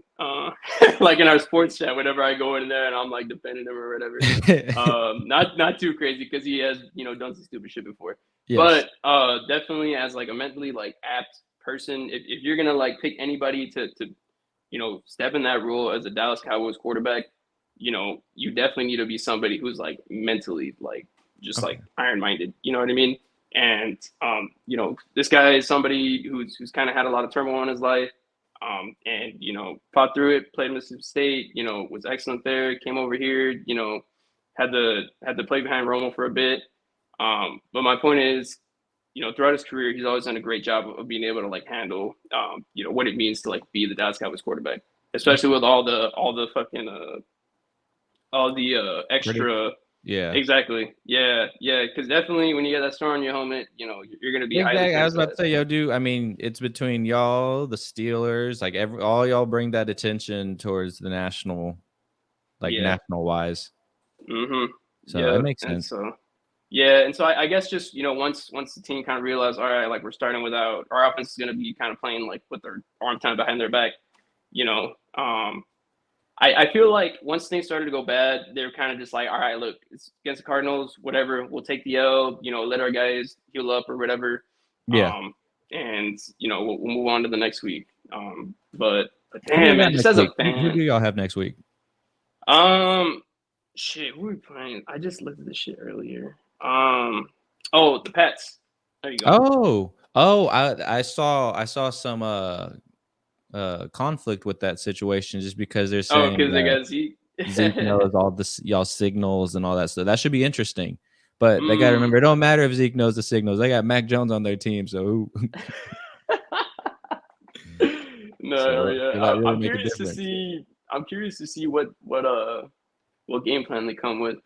Speaker 1: like in our sports chat, whenever I go in there and I'm like defending him or whatever, not too crazy because he has done some stupid shit before,
Speaker 2: Yes.
Speaker 1: but definitely as like a mentally like apt person, if you're gonna like pick anybody to step in that role as a Dallas Cowboys quarterback, you definitely need to be somebody who's like mentally like just
Speaker 2: Okay.
Speaker 1: like iron minded. You know what I mean? And this guy is somebody who's kind of had a lot of turmoil in his life, and fought through it, played Mississippi State, was excellent there, came over here, had to play behind Romo for a bit. But my point is, throughout his career, he's always done a great job of being able to like handle, what it means to like be the Dallas Cowboys quarterback, especially
Speaker 2: Okay.
Speaker 1: with all the fucking all the
Speaker 2: Pretty.
Speaker 1: extra.
Speaker 2: Yeah.
Speaker 1: Exactly. Yeah. Yeah. Because definitely when you get that star on your helmet, you're going to be highly
Speaker 2: Exactly. I was about to
Speaker 1: criticized.
Speaker 2: say, yo, dude. I mean, it's between y'all, the Steelers, like all y'all bring that attention towards the national, like
Speaker 1: Yeah.
Speaker 2: national wise.
Speaker 1: Mm-hmm.
Speaker 2: So it
Speaker 1: Yeah.
Speaker 2: makes
Speaker 1: And
Speaker 2: sense.
Speaker 1: so, yeah. And so I guess just, once the team kind of realized, all right, like we're starting without our offense is going to be kind of playing like with their arm time behind their back, you know, I feel like once things started to go bad, they're kind of just like, all right, look, it's against the Cardinals, whatever. We'll take the L, let our guys heal up or whatever.
Speaker 2: Yeah.
Speaker 1: And we'll move on to the next week. But
Speaker 2: Who do you
Speaker 1: damn, man,
Speaker 2: got
Speaker 1: just
Speaker 2: next
Speaker 1: as a
Speaker 2: week? Who
Speaker 1: fan,
Speaker 2: do y'all have next week?
Speaker 1: shit, who are we playing? I just looked at this shit earlier. Oh, the Pets. There you go.
Speaker 2: Oh, I saw some conflict with that situation just because they're
Speaker 1: Oh,
Speaker 2: saying
Speaker 1: because they
Speaker 2: that
Speaker 1: got Zeke.
Speaker 2: Zeke knows all this y'all signals and all that stuff. That should be interesting. But they gotta
Speaker 1: mm.
Speaker 2: remember it don't matter if Zeke knows the signals. They got Mac Jones on their team, so
Speaker 1: No,
Speaker 2: so
Speaker 1: yeah,
Speaker 2: it might really
Speaker 1: I'm
Speaker 2: make a
Speaker 1: curious to
Speaker 2: difference.
Speaker 1: see. I'm curious to see what game plan they come with,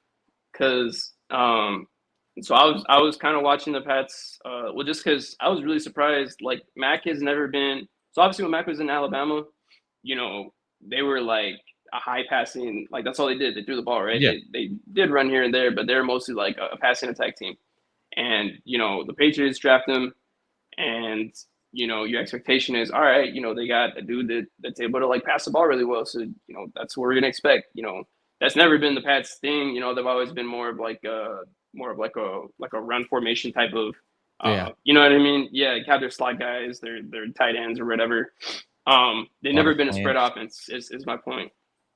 Speaker 1: because so I was kind of watching the Pats, well, just because I was really surprised. Like Mac has never been, so obviously when Mac was in Alabama, you know they were like a high passing, like that's all they did. They threw the ball, right?
Speaker 2: Yeah.
Speaker 1: They did run here and there, but they're mostly like a passing attack team. and the Patriots draft him, and your expectation is all right. They got a dude that's able to like pass the ball really well, so that's what we're gonna expect. That's never been the Pats thing. They've always been more of like a run formation type of.
Speaker 2: Yeah.
Speaker 1: You know what I mean? Yeah, have their slot guys, their tight ends or whatever. They've
Speaker 2: A lot
Speaker 1: never
Speaker 2: of
Speaker 1: been a spread
Speaker 2: plans.
Speaker 1: offense. Is my point.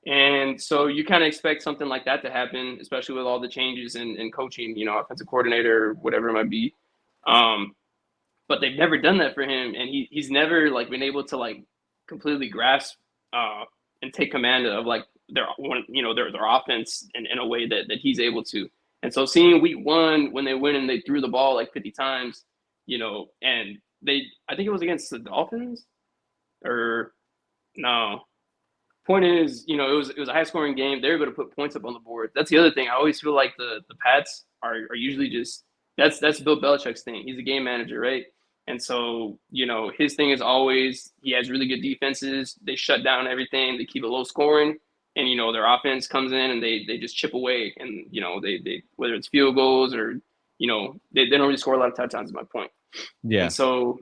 Speaker 1: And so you kind of expect something like that to happen, especially with all the changes in coaching, offensive coordinator, whatever it might be. Um, but they've never done that for him, and he's never like been able to like completely grasp and take command of like their offense in a way that he's able to. And so seeing week one when they win and they threw the ball like 50 times, and I think it was against the Dolphins or no. Point is, it was a high scoring game. They're able to put points up on the board. That's the other thing. I always feel like the Pats are usually just that's Bill Belichick's thing. He's a game manager, right? And so, his thing is always he has really good defenses. They shut down everything. They keep it low scoring, and their offense comes in and they just chip away. And they whether it's field goals or they don't really score a lot of touchdowns. Is my point.
Speaker 2: Yeah.
Speaker 1: And so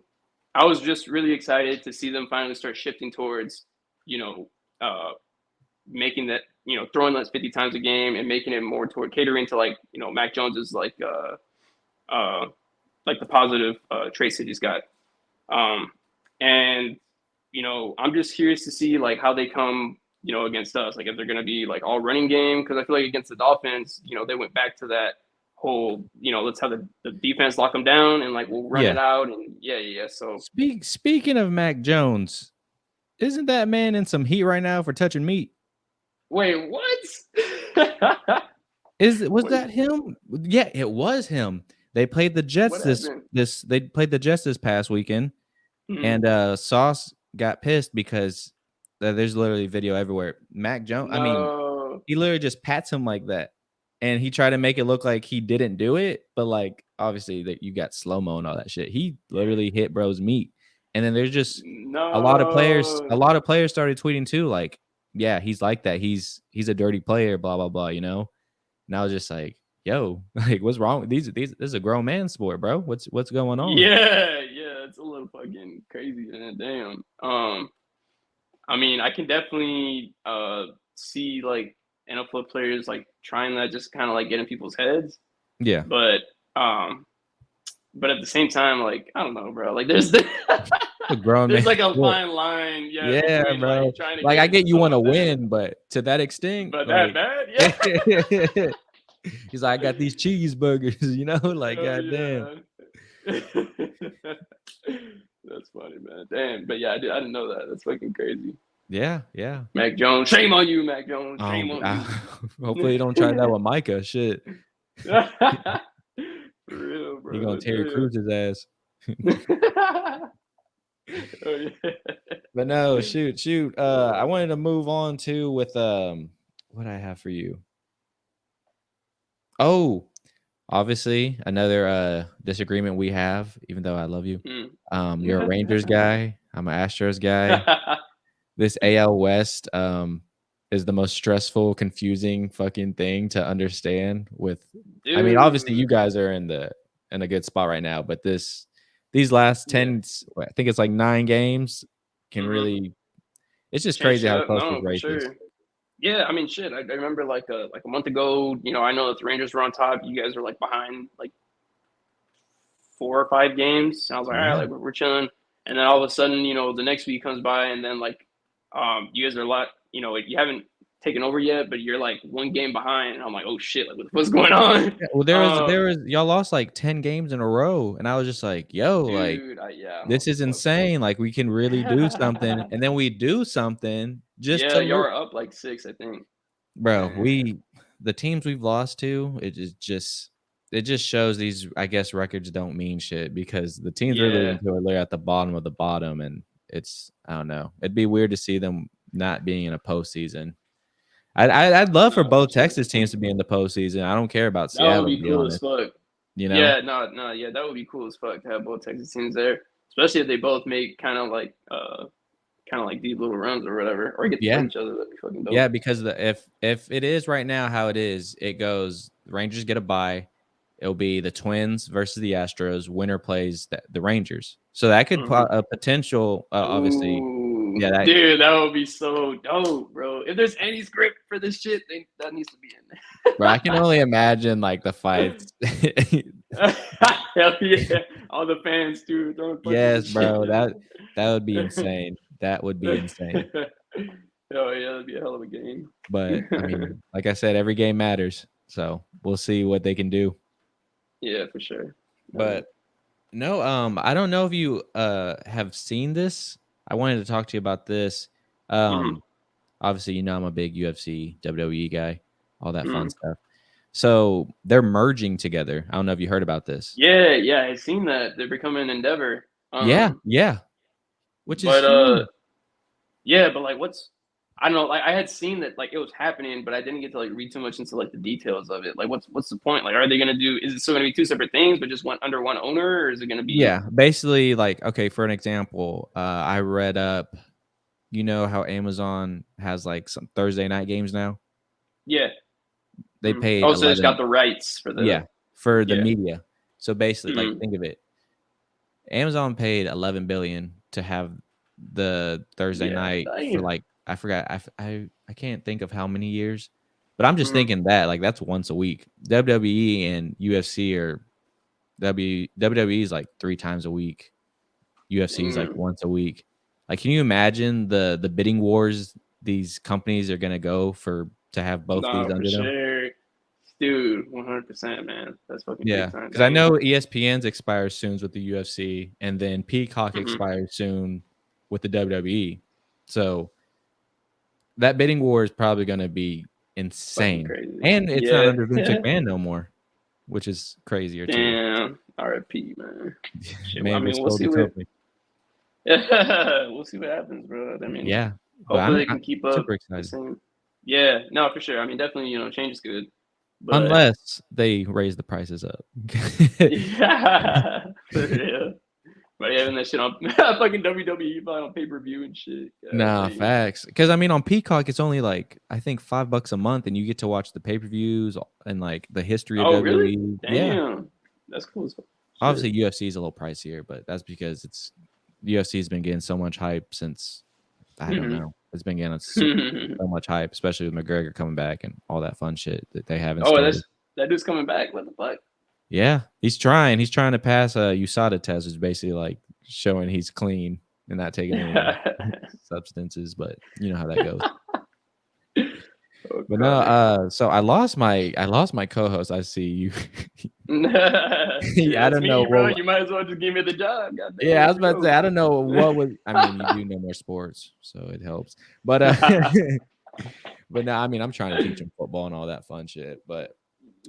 Speaker 1: I was just really excited to see them finally start shifting towards uh, making that throwing that 50 times a game and making it more toward catering to like Mac Jones is like the positive traits that he's got. And I'm just curious to see like how they come against us, like if they're going to be like all running game, because I feel like against the Dolphins they went back to that whole let's have the defense lock them down and like we'll run
Speaker 2: Yeah.
Speaker 1: it out. And yeah, so
Speaker 2: Speaking of Mac Jones, isn't that man in some heat right now for touching meat?
Speaker 1: wait, what?
Speaker 2: Was that him? Yeah, it was him. They played the Jets
Speaker 1: What happened?
Speaker 2: this past weekend,
Speaker 1: Mhm.
Speaker 2: and Sauce got pissed because there's literally video everywhere. Mac Jones, I mean,
Speaker 1: No.
Speaker 2: he literally just pats him like that, and he tried to make it look like he didn't do it, but like obviously that you got slow mo and all that shit. He literally hit bro's meat, and then there's just a lot of players. A
Speaker 1: No.
Speaker 2: lot of players started tweeting too, like, yeah, he's like that. He's a dirty player, blah blah blah. And I was just like, yo, like, what's wrong with these? This is a grown man sport, bro. What's going on?
Speaker 1: Yeah, it's a little fucking crazy, man. Damn. I mean, I can definitely see like NFL players like trying that, just kind of like getting people's heads,
Speaker 2: Yeah,
Speaker 1: but um, but at the same time, like I don't know, bro. Like there's
Speaker 2: a grown man
Speaker 1: there's like a
Speaker 2: sport.
Speaker 1: fine line, yeah,
Speaker 2: Yeah,
Speaker 1: between
Speaker 2: bro.
Speaker 1: like trying to
Speaker 2: Like, I
Speaker 1: get
Speaker 2: get you want to
Speaker 1: someone that,
Speaker 2: win, but to that extent,
Speaker 1: but that
Speaker 2: like,
Speaker 1: bad, yeah.
Speaker 2: he's like, I got these cheeseburgers, like,
Speaker 1: Hell
Speaker 2: goddamn.
Speaker 1: yeah. That's funny, man. Damn, but yeah, I didn't know that. That's fucking crazy.
Speaker 2: Yeah, yeah.
Speaker 1: Mac Jones, shame on you, Mac Jones. Shame on
Speaker 2: Hopefully you
Speaker 1: you.
Speaker 2: don't try that with Micah. Shit,
Speaker 1: For real,
Speaker 2: he
Speaker 1: bro.
Speaker 2: gonna Terry Crews his ass.
Speaker 1: Damn. Oh yeah.
Speaker 2: But no, shoot. I wanted to move on to with what I have for you. Oh, obviously another disagreement we have, even though I love you. You're a Rangers guy. I'm an Astros guy. This AL West is the most stressful, confusing fucking thing to understand. I mean, obviously you
Speaker 1: Dude.
Speaker 2: guys are in a good spot right now, but these last 10, I think it's like 9 games can really. It's just
Speaker 1: Change
Speaker 2: crazy
Speaker 1: shit
Speaker 2: how
Speaker 1: up.
Speaker 2: close this
Speaker 1: No, for
Speaker 2: race is.
Speaker 1: sure. Yeah, I mean, shit. I remember like a month ago. I know that the Rangers were on top. You guys were like behind like 4 or 5 games. And I was like, all right,
Speaker 2: Yeah.
Speaker 1: like we're chilling. And then all of a sudden, the next week comes by, and then like, you guys are a lot. You haven't taken over yet, but you're like 1 game behind. And I'm like, oh shit, like what's going on?
Speaker 2: Yeah, well, there was y'all lost like 10 games in a row, and I was just like, yo, like,
Speaker 1: Dude, yeah, I don't know
Speaker 2: this
Speaker 1: what
Speaker 2: is
Speaker 1: the fuck.
Speaker 2: insane. Like, we can really do something, and then we do something just
Speaker 1: Yeah,
Speaker 2: to
Speaker 1: y'all
Speaker 2: lose.
Speaker 1: are up like 6, I think.
Speaker 2: Bro,
Speaker 1: Man.
Speaker 2: the teams we've lost to, it just shows these, I guess, records don't mean shit, because the teams we're
Speaker 1: Yeah.
Speaker 2: losing to are literally at the bottom of the bottom, and I don't know. It'd be weird to see them not being in a postseason. I'd love for
Speaker 1: No, for
Speaker 2: both
Speaker 1: sure.
Speaker 2: Texas teams to be in the postseason. I don't care about
Speaker 1: That would
Speaker 2: Seattle, to
Speaker 1: be
Speaker 2: be
Speaker 1: cool as
Speaker 2: honest.
Speaker 1: fuck.
Speaker 2: You know?
Speaker 1: Yeah, no, yeah, that would be cool as fuck to have both Texas teams there, especially if they both make kind of like deep little runs or whatever, or get to play
Speaker 2: Yeah.
Speaker 1: each other. That'd be fucking
Speaker 2: Yeah,
Speaker 1: dope.
Speaker 2: because if it is right now how it is, it goes Rangers get a bye, it'll be the Twins versus the Astros. Winner plays the Rangers. So that could
Speaker 1: Mhm.
Speaker 2: a potential, obviously.
Speaker 1: Ooh,
Speaker 2: Yeah, that
Speaker 1: dude, that would be so dope, bro. If there's any script for this shit, that needs to be in
Speaker 2: bro, I can only imagine like the fights.
Speaker 1: there. Hell yeah, all the fans too throwing punches and
Speaker 2: Yes,
Speaker 1: shit.
Speaker 2: bro. That would be insane. That would be insane.
Speaker 1: Oh yeah, that'd be a hell of a game.
Speaker 2: But I mean, like I said, every game matters. So we'll see what they can do.
Speaker 1: Yeah, for sure.
Speaker 2: But no, I don't know if you have seen this. I wanted to talk to you about this.
Speaker 1: Mhm,
Speaker 2: Obviously, you know I'm a big UFC, WWE guy, all that fun
Speaker 1: mhm.
Speaker 2: stuff. So they're merging together. I don't know if you heard about this.
Speaker 1: Yeah, yeah, I seen that. They're becoming Endeavor.
Speaker 2: Yeah, yeah, which is
Speaker 1: But
Speaker 2: huge.
Speaker 1: yeah, but like what's I don't know, like I had seen that like it was happening, but I didn't get to like read too much into like the details of it. Like what's the point? Like are they gonna do is it still gonna be two separate things but just one under one owner or is it gonna be
Speaker 2: Yeah, basically, like, okay, for an example, I read up. You know how Amazon has like some Thursday night games now?
Speaker 1: yeah.
Speaker 2: They paid
Speaker 1: Oh, so it's got
Speaker 2: 11,
Speaker 1: the rights for
Speaker 2: yeah,
Speaker 1: the
Speaker 2: for the
Speaker 1: yeah.
Speaker 2: media. So basically, like,
Speaker 1: Mm-hmm.
Speaker 2: think of it. Amazon paid 11 billion to have the Thursday
Speaker 1: Yeah.
Speaker 2: night for
Speaker 1: Damn.
Speaker 2: like I forgot I can't think of how many years, but I'm just
Speaker 1: Mm-hmm.
Speaker 2: thinking that like that's once a week. WWE and UFC are WWE is like 3 times a week. UFC is like
Speaker 1: Mm.
Speaker 2: once a week. Like, can you imagine the bidding wars these companies are gonna go for to have both these
Speaker 1: No, for
Speaker 2: under them?
Speaker 1: sure. Dude, 100%, man. That's fucking
Speaker 2: Yeah,
Speaker 1: big time.
Speaker 2: because I
Speaker 1: Damn.
Speaker 2: know ESPN's expires soon with the UFC, and then Peacock
Speaker 1: Mm-hmm.
Speaker 2: expires soon with the WWE. So that bidding war is probably going to be
Speaker 1: Fucking
Speaker 2: insane,
Speaker 1: crazy.
Speaker 2: and it's not
Speaker 1: Yeah.
Speaker 2: under Vince McMahon no more, which is crazier too.
Speaker 1: Damn. RIP, man. Shit. Well, I
Speaker 2: Man
Speaker 1: mean,
Speaker 2: just
Speaker 1: we'll
Speaker 2: sold
Speaker 1: see
Speaker 2: the
Speaker 1: what
Speaker 2: company.
Speaker 1: we'll see what happens, bro. I mean,
Speaker 2: Yeah, but
Speaker 1: hopefully they
Speaker 2: I'm
Speaker 1: can keep up
Speaker 2: super
Speaker 1: the
Speaker 2: excited.
Speaker 1: same. Yeah, no, for sure. I mean, definitely, change is good. But
Speaker 2: Unless they raise the prices up.
Speaker 1: yeah, for real. But having that shit on fucking WWE buying on pay-per-view and shit. God
Speaker 2: Nah,
Speaker 1: damn.
Speaker 2: facts. Because I mean, on Peacock, it's only like I think $5 a month, and you get to watch the pay-per-views and like the history of
Speaker 1: Oh, really?
Speaker 2: WWE. Yeah,
Speaker 1: Damn. That's cool as fuck. Shit.
Speaker 2: obviously UFC is a little pricier, but that's because it's UFC's been getting so much hype since I don't
Speaker 1: Hmm.
Speaker 2: know. It's been getting so much hype, especially with McGregor coming back and all that fun shit that they have in
Speaker 1: Oh,
Speaker 2: store.
Speaker 1: that dude's coming back. What the fuck?
Speaker 2: Yeah, he's trying. He's trying to pass a USADA test, which is basically like showing he's clean and not taking any substances. But you know how that goes.
Speaker 1: Oh
Speaker 2: But no,
Speaker 1: god.
Speaker 2: so I lost my co-host. I see you.
Speaker 1: Shit,
Speaker 2: Yeah, I
Speaker 1: that's
Speaker 2: don't know
Speaker 1: me, bro.
Speaker 2: what.
Speaker 1: You might as well just give me the job. God
Speaker 2: Yeah, I
Speaker 1: damn,
Speaker 2: was
Speaker 1: free
Speaker 2: about to say
Speaker 1: host.
Speaker 2: I don't know what was. I mean, you do know more sports, so it helps. But but no, I mean, I'm trying to teach him football and all that fun shit. But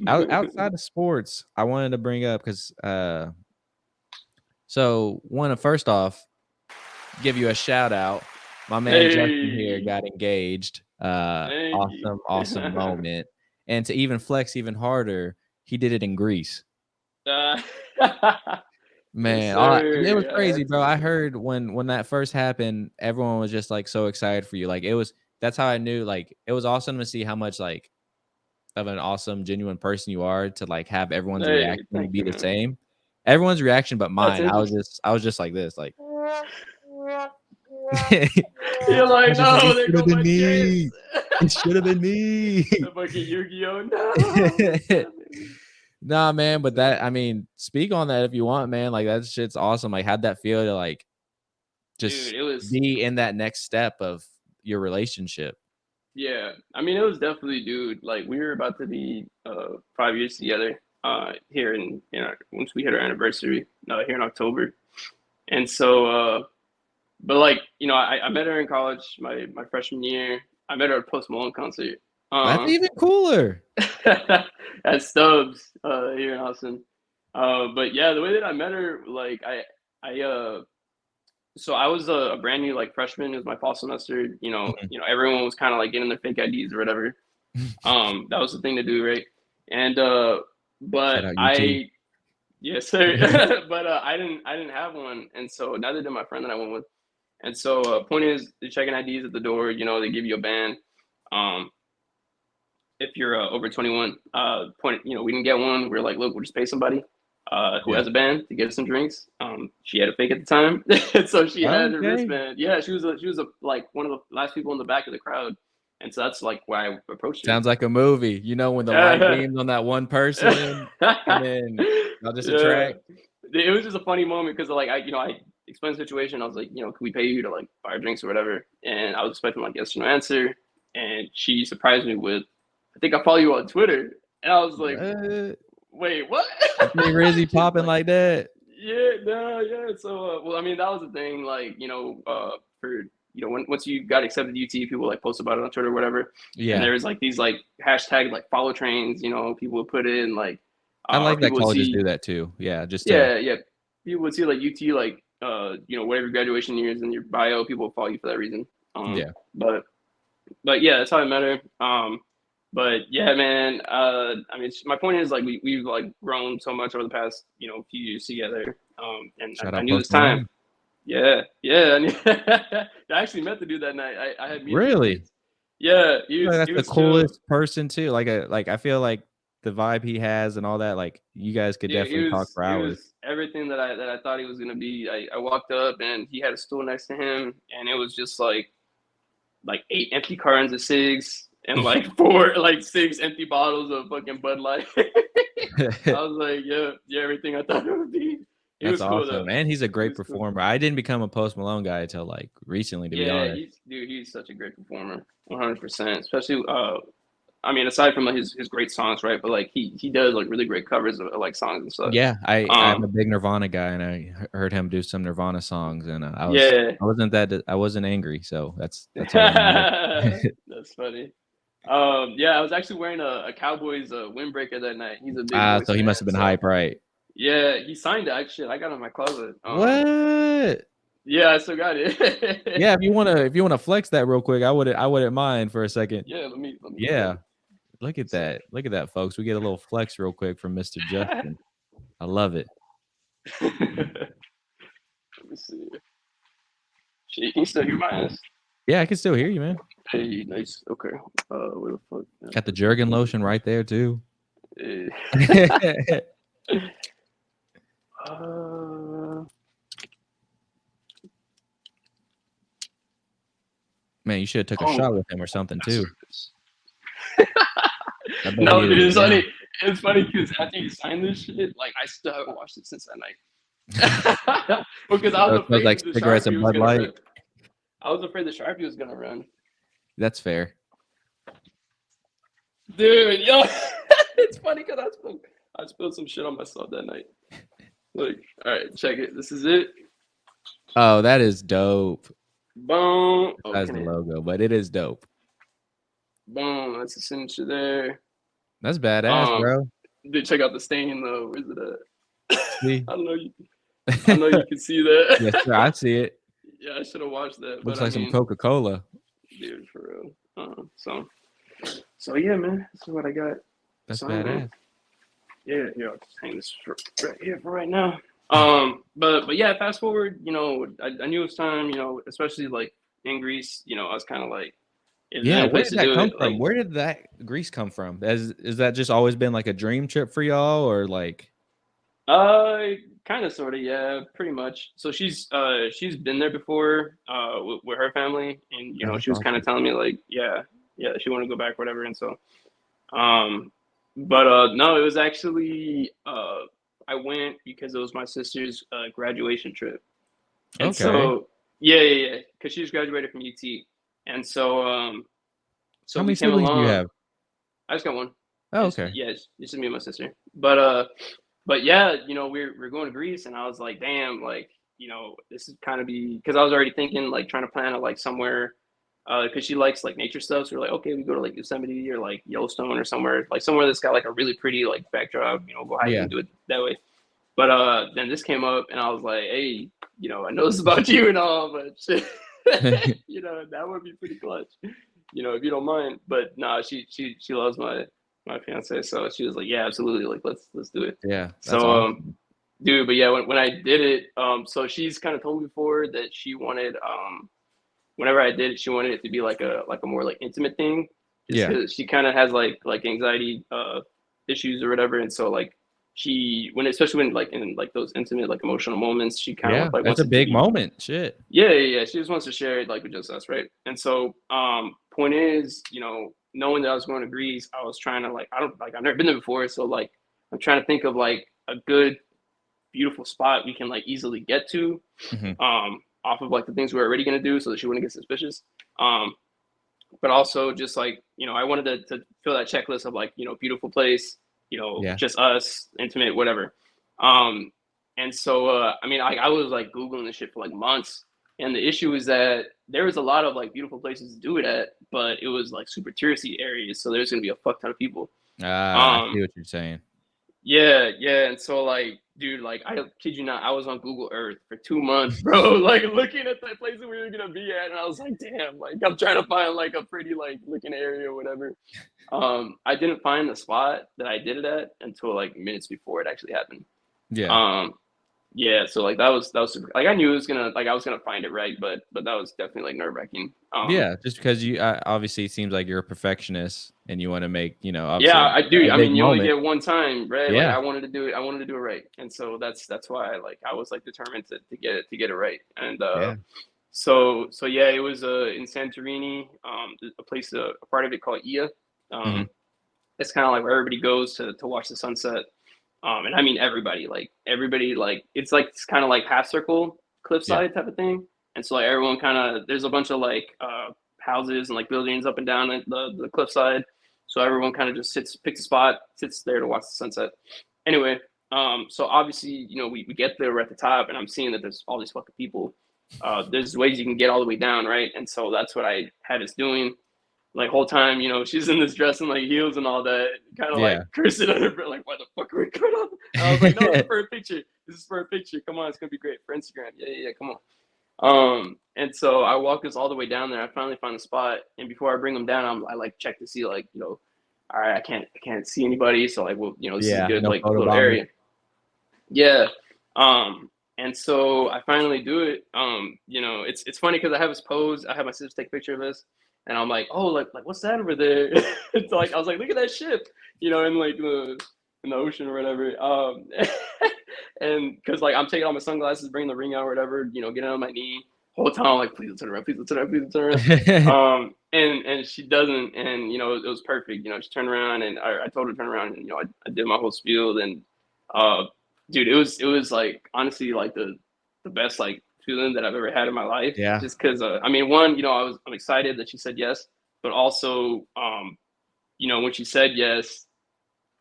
Speaker 2: outside of sports, I wanted to bring up because so one first off, give you a shout out. My man Justin here
Speaker 1: Hey,
Speaker 2: got engaged.
Speaker 1: thank you.
Speaker 2: Awesome, awesome moment. And to even flex even harder, he did it in Greece.
Speaker 1: Uh, yes,
Speaker 2: Man, it was
Speaker 1: sir. I
Speaker 2: crazy,
Speaker 1: had
Speaker 2: bro. I
Speaker 1: to.
Speaker 2: heard when that first happened, everyone was just like so excited for you. Like it was that's how I knew like it was awesome to see how much like of an awesome, genuine person you are to like have everyone's
Speaker 1: Hey,
Speaker 2: reaction
Speaker 1: thank
Speaker 2: be
Speaker 1: you,
Speaker 2: the
Speaker 1: man.
Speaker 2: same. Everyone's reaction but
Speaker 1: That's
Speaker 2: mine.
Speaker 1: interesting.
Speaker 2: I was just like this, like
Speaker 1: You're
Speaker 2: I
Speaker 1: like,
Speaker 2: was just like,
Speaker 1: no,
Speaker 2: it
Speaker 1: there
Speaker 2: should have
Speaker 1: go
Speaker 2: been
Speaker 1: my
Speaker 2: me.
Speaker 1: chance.
Speaker 2: It should have been me.
Speaker 1: The fucking Yu-Gi-Oh! No, what's happening?
Speaker 2: Nah, man, but
Speaker 1: So,
Speaker 2: that I mean, speak on that if you want, man. Like that shit's awesome. Like had that feel to like
Speaker 1: dude,
Speaker 2: just
Speaker 1: it was
Speaker 2: be in that next step of your relationship.
Speaker 1: yeah. I mean, it was definitely, dude. Like we were about to be 5 years together. Here in our, once we hit our anniversary here in October, and so but like I met her in college my freshman year. I met her at Post Malone concert.
Speaker 2: That's
Speaker 1: Uh,
Speaker 2: even cooler.
Speaker 1: at Stubbs here in Austin. But yeah, the way that I met her, like I so I was a brand new like freshman. It was my fall semester.
Speaker 2: Mhm.
Speaker 1: Everyone was kind of like getting their fake IDs or whatever. That was the thing to do, right? And but
Speaker 2: Shout out UT.
Speaker 1: I yes sir, but I didn't have one, and so neither did my friend that I went with. And so point is, they're checking IDs at the door. They give you a band. Um, if you're over 21. Point, we didn't get one. We are like, look, we'll just pay somebody who
Speaker 2: Yeah.
Speaker 1: has a band to get us some drinks. She had a fake at the time, so she had her
Speaker 2: Okay.
Speaker 1: wristband. Yeah, she was like one of the last people in the back of the crowd, and so that's like why I approached her.
Speaker 2: Sounds like a movie. You know, when the light beams on that one person, and then I'll just
Speaker 1: Yeah,
Speaker 2: attract.
Speaker 1: it was just a funny moment because like I explained the situation. I was like, can we pay you to like buy our drinks or whatever? And I was expecting like yes or no answer, and she surprised me with, I think I follow you on Twitter, and I was like,
Speaker 2: What?
Speaker 1: wait, what?
Speaker 2: J-Rizzy
Speaker 1: She's
Speaker 2: popping like that.
Speaker 1: yeah, no, yeah. So, well, I mean, that was the thing. Like, for once you got accepted to UT, people like post about it on Twitter or whatever, and
Speaker 2: Yeah.
Speaker 1: there's like these like hashtag like follow trains. People would put in like,
Speaker 2: I
Speaker 1: or
Speaker 2: like that
Speaker 1: people would
Speaker 2: colleges do
Speaker 1: see,
Speaker 2: that too. Yeah, just to
Speaker 1: yeah, people would see like UT like whatever your graduation years in your bio, people will follow you for that reason.
Speaker 2: yeah.
Speaker 1: But yeah, that's how I met her. But yeah, man. I mean, my point is like we've like grown so much over the past few years together. And
Speaker 2: Shout
Speaker 1: I
Speaker 2: out
Speaker 1: knew this
Speaker 2: Post
Speaker 1: time.
Speaker 2: Malone.
Speaker 1: Yeah, yeah. I actually met the dude that night. I had meeting
Speaker 2: Really?
Speaker 1: tickets. Yeah,
Speaker 2: I feel like
Speaker 1: he
Speaker 2: that's the
Speaker 1: was chill.
Speaker 2: coolest person too. Like I feel like the vibe he has and all that. Like you guys could
Speaker 1: Dude,
Speaker 2: definitely talk for
Speaker 1: he
Speaker 2: hours.
Speaker 1: was everything that I thought he was gonna be. I walked up and he had a stool next to him, and it was just like 8 empty cartons of cigs and like like 6 empty bottles of fucking Bud Light. I was like, yeah, everything I thought it would be. He
Speaker 2: That's
Speaker 1: was cool though.
Speaker 2: awesome, and he's a
Speaker 1: He
Speaker 2: great
Speaker 1: was cool.
Speaker 2: performer. I didn't become a Post Malone guy until like recently, to be
Speaker 1: Yeah,
Speaker 2: honest.
Speaker 1: he's such a great performer, 100%. Especially, I mean, aside from like his great songs, right? But like he does like really great covers of like songs and stuff.
Speaker 2: Yeah, I'm a
Speaker 1: Um,
Speaker 2: big Nirvana guy, and I heard him do some Nirvana songs, and
Speaker 1: yeah,
Speaker 2: I wasn't angry, so that's all that matters.
Speaker 1: that's funny. Yeah, I was actually wearing a Cowboys windbreaker that night. He's a big
Speaker 2: Ah,
Speaker 1: boys
Speaker 2: so he must
Speaker 1: fan,
Speaker 2: have been
Speaker 1: so
Speaker 2: hype, right?
Speaker 1: yeah, he signed it. Actually, I got it in my closet.
Speaker 2: What?
Speaker 1: Yeah, I still got it.
Speaker 2: Yeah, if you wanna flex that real quick, I wouldn't mind for a second.
Speaker 1: Yeah, let me
Speaker 2: Yeah,
Speaker 1: go. So,
Speaker 2: look at that, folks. We get a little flex real quick from Mr. Justin. I love it.
Speaker 1: let me see. Shit, can you still hear my ass?
Speaker 2: Yeah, I can still hear you, man.
Speaker 1: Hey, nice. Okay. Where the fuck?
Speaker 2: Got the Jergen lotion right there too.
Speaker 1: Eh, uh,
Speaker 2: Man, you should have took a
Speaker 1: oh,
Speaker 2: shot with him or something too. I bet
Speaker 1: no,
Speaker 2: he
Speaker 1: dude,
Speaker 2: was
Speaker 1: it's
Speaker 2: down.
Speaker 1: funny. It's funny because after you signed this shit, like I still haven't watched it since that night. Because I
Speaker 2: So
Speaker 1: was
Speaker 2: it smells
Speaker 1: afraid
Speaker 2: like
Speaker 1: the
Speaker 2: cigarettes
Speaker 1: Sharpie
Speaker 2: and
Speaker 1: was
Speaker 2: Bud
Speaker 1: gonna
Speaker 2: Light.
Speaker 1: run. I was afraid the Sharpie was gonna run.
Speaker 2: That's fair.
Speaker 1: Dude, yo, it's funny because I spilled some shit on myself that night. Like, all right, check it. This is it.
Speaker 2: Oh, that is dope.
Speaker 1: Boom.
Speaker 2: That's the
Speaker 1: Okay.
Speaker 2: logo, but it is dope.
Speaker 1: Boom. That's the signature there.
Speaker 2: That's badass, bro.
Speaker 1: Dude, check out the stain though. Where's it at?
Speaker 2: See?
Speaker 1: I know you can see that.
Speaker 2: Yes, sir. I see it.
Speaker 1: Yeah, I should have watched that.
Speaker 2: Looks
Speaker 1: But I
Speaker 2: like some
Speaker 1: mean,
Speaker 2: Coca-Cola.
Speaker 1: dude, for real. So yeah, man. This is what I got.
Speaker 2: That's
Speaker 1: Man.
Speaker 2: badass.
Speaker 1: Yeah, I'll just hang this right here for right now. But yeah, fast forward, I knew it was time, especially like in Greece, I was kind of like, if there's
Speaker 2: Yeah,
Speaker 1: any
Speaker 2: where
Speaker 1: place
Speaker 2: did
Speaker 1: to
Speaker 2: that
Speaker 1: do
Speaker 2: come
Speaker 1: it,
Speaker 2: from?
Speaker 1: like,
Speaker 2: Where did that Greece come from? Is that just always been like a dream trip for y'all, or like?
Speaker 1: kind of, sort of, yeah, pretty much. So she's been there before, with her family, and
Speaker 2: Oh, that's
Speaker 1: she was kind
Speaker 2: awesome.
Speaker 1: of telling me like, yeah, she wanted to go back, whatever, and so, um, but no, it was actually I went because it was my sister's graduation trip. And
Speaker 2: Okay.
Speaker 1: so, yeah, because she just graduated from UT, and so,
Speaker 2: How
Speaker 1: so we
Speaker 2: many
Speaker 1: came
Speaker 2: siblings do you
Speaker 1: along.
Speaker 2: have?
Speaker 1: I just got one.
Speaker 2: Oh, okay.
Speaker 1: It's just me and my sister. But yeah, we're going to Greece, and I was like, damn, like, this is kind of because I was already thinking like trying to plan it like somewhere, because she likes like nature stuff. So we're like, okay, we go to like Yosemite or like Yellowstone or somewhere that's got like a really pretty like backdrop. Go hiking,
Speaker 2: Yeah.
Speaker 1: do it that way. But then this came up, and I was like, hey, I know this about you and all, but shit, that would be pretty clutch, if you don't mind. But nah, she loves my fiance, so she was like, yeah, absolutely, like let's do it.
Speaker 2: Yeah, that's
Speaker 1: So
Speaker 2: awesome.
Speaker 1: dude, but yeah, when I did it, so she's kind of told me before that she wanted whenever I did it, she wanted it to be like a more like intimate thing. just
Speaker 2: Yeah.
Speaker 1: because she kind of has like anxiety issues or whatever, and so like especially when like in like those intimate like emotional moments, she kind of
Speaker 2: Yeah.
Speaker 1: like
Speaker 2: That's
Speaker 1: wants
Speaker 2: a
Speaker 1: it to
Speaker 2: big
Speaker 1: be.
Speaker 2: moment. Shit.
Speaker 1: Yeah. She just wants to share it like with just us, right? And so, point is, knowing that I was going to Greece, I was trying to like, I don't like, I've never been there before, so like, I'm trying to think of like a good, beautiful spot we can like easily get to,
Speaker 2: Mm-hmm.
Speaker 1: off of like the things we we're already gonna do, so that she wouldn't get suspicious. But also just like, I wanted to fill that checklist of like, beautiful place,
Speaker 2: Yeah.
Speaker 1: just us, intimate, whatever. Um, and so, I mean, I was like Googling this shit for like months. And the issue is that there was a lot of like beautiful places to do it at, but it was like super touristy areas. So there's going to be a fuck ton of people.
Speaker 2: I see what you're saying.
Speaker 1: Yeah. And so like, dude, like I kid you not, I was on Google Earth for 2 months, bro, like looking at the places we were gonna be at, and I was like, damn, like I'm trying to find like a pretty like looking area or whatever. I didn't find the spot that I did it at until like minutes before it actually happened.
Speaker 2: Yeah.
Speaker 1: Um, yeah, so like that was super, like I knew it was gonna like I was gonna find it right, but that was definitely like nerve-wracking.
Speaker 2: Yeah, just because you obviously it seems like you're a perfectionist and you want to make,
Speaker 1: Yeah,
Speaker 2: obviously
Speaker 1: I do.
Speaker 2: a
Speaker 1: I
Speaker 2: big
Speaker 1: mean, you only
Speaker 2: moment.
Speaker 1: get one time, right? Like
Speaker 2: Yeah.
Speaker 1: I wanted to do it. I wanted to do it right, and so that's why I was like determined to get it right. And
Speaker 2: Yeah.
Speaker 1: so yeah, it was in Santorini, a place, a part of it called Ia.
Speaker 2: Mm-hmm.
Speaker 1: It's kind of like where everybody goes to watch the sunset. And I mean everybody, like it's like it's kind of like half circle
Speaker 2: Yeah.
Speaker 1: cliffside type of thing. And so like everyone kind of, there's a bunch of like houses and like buildings up and down the cliffside. So everyone kind of just picks a spot, sits there to watch the sunset. Anyway, so obviously, we get there, we're at the top, and I'm seeing that there's all these fucking people. There's ways you can get all the way down, right? And so that's what I had us doing. Like whole time, she's in this dress and like heels and all that, kind of like
Speaker 2: Yeah.
Speaker 1: cursing at her, like, why the fuck are we going on? And I was like, no, this is for a picture. This is for a picture. Come on, it's gonna be great for Instagram. Yeah, come on. And so I walk us all the way down there. I finally find the spot, and before I bring them down, I like check to see like, all right, I can't see anybody, so like, well, this is a
Speaker 2: Yeah.
Speaker 1: good
Speaker 2: No
Speaker 1: like
Speaker 2: photo
Speaker 1: little
Speaker 2: bombing.
Speaker 1: area. Yeah. And so I finally do it. It's funny because I have this pose. I have my sister take a picture of this, and I'm like, oh, like what's that over there? It's like I was like, look at that ship, in like in the ocean or whatever. And because like I'm taking off my sunglasses, bringing the ring out or whatever, getting on my knee. Whole time I'm like, please don't turn around, please don't turn around, please don't turn around. And she doesn't, and it was perfect. She turned around, and I told her to turn around, and I did my whole spiel, and dude, it was like honestly like the best like feeling that I've ever had in my life.
Speaker 2: Yeah.
Speaker 1: Just because I mean, one, I'm excited that she said yes, but also when she said yes,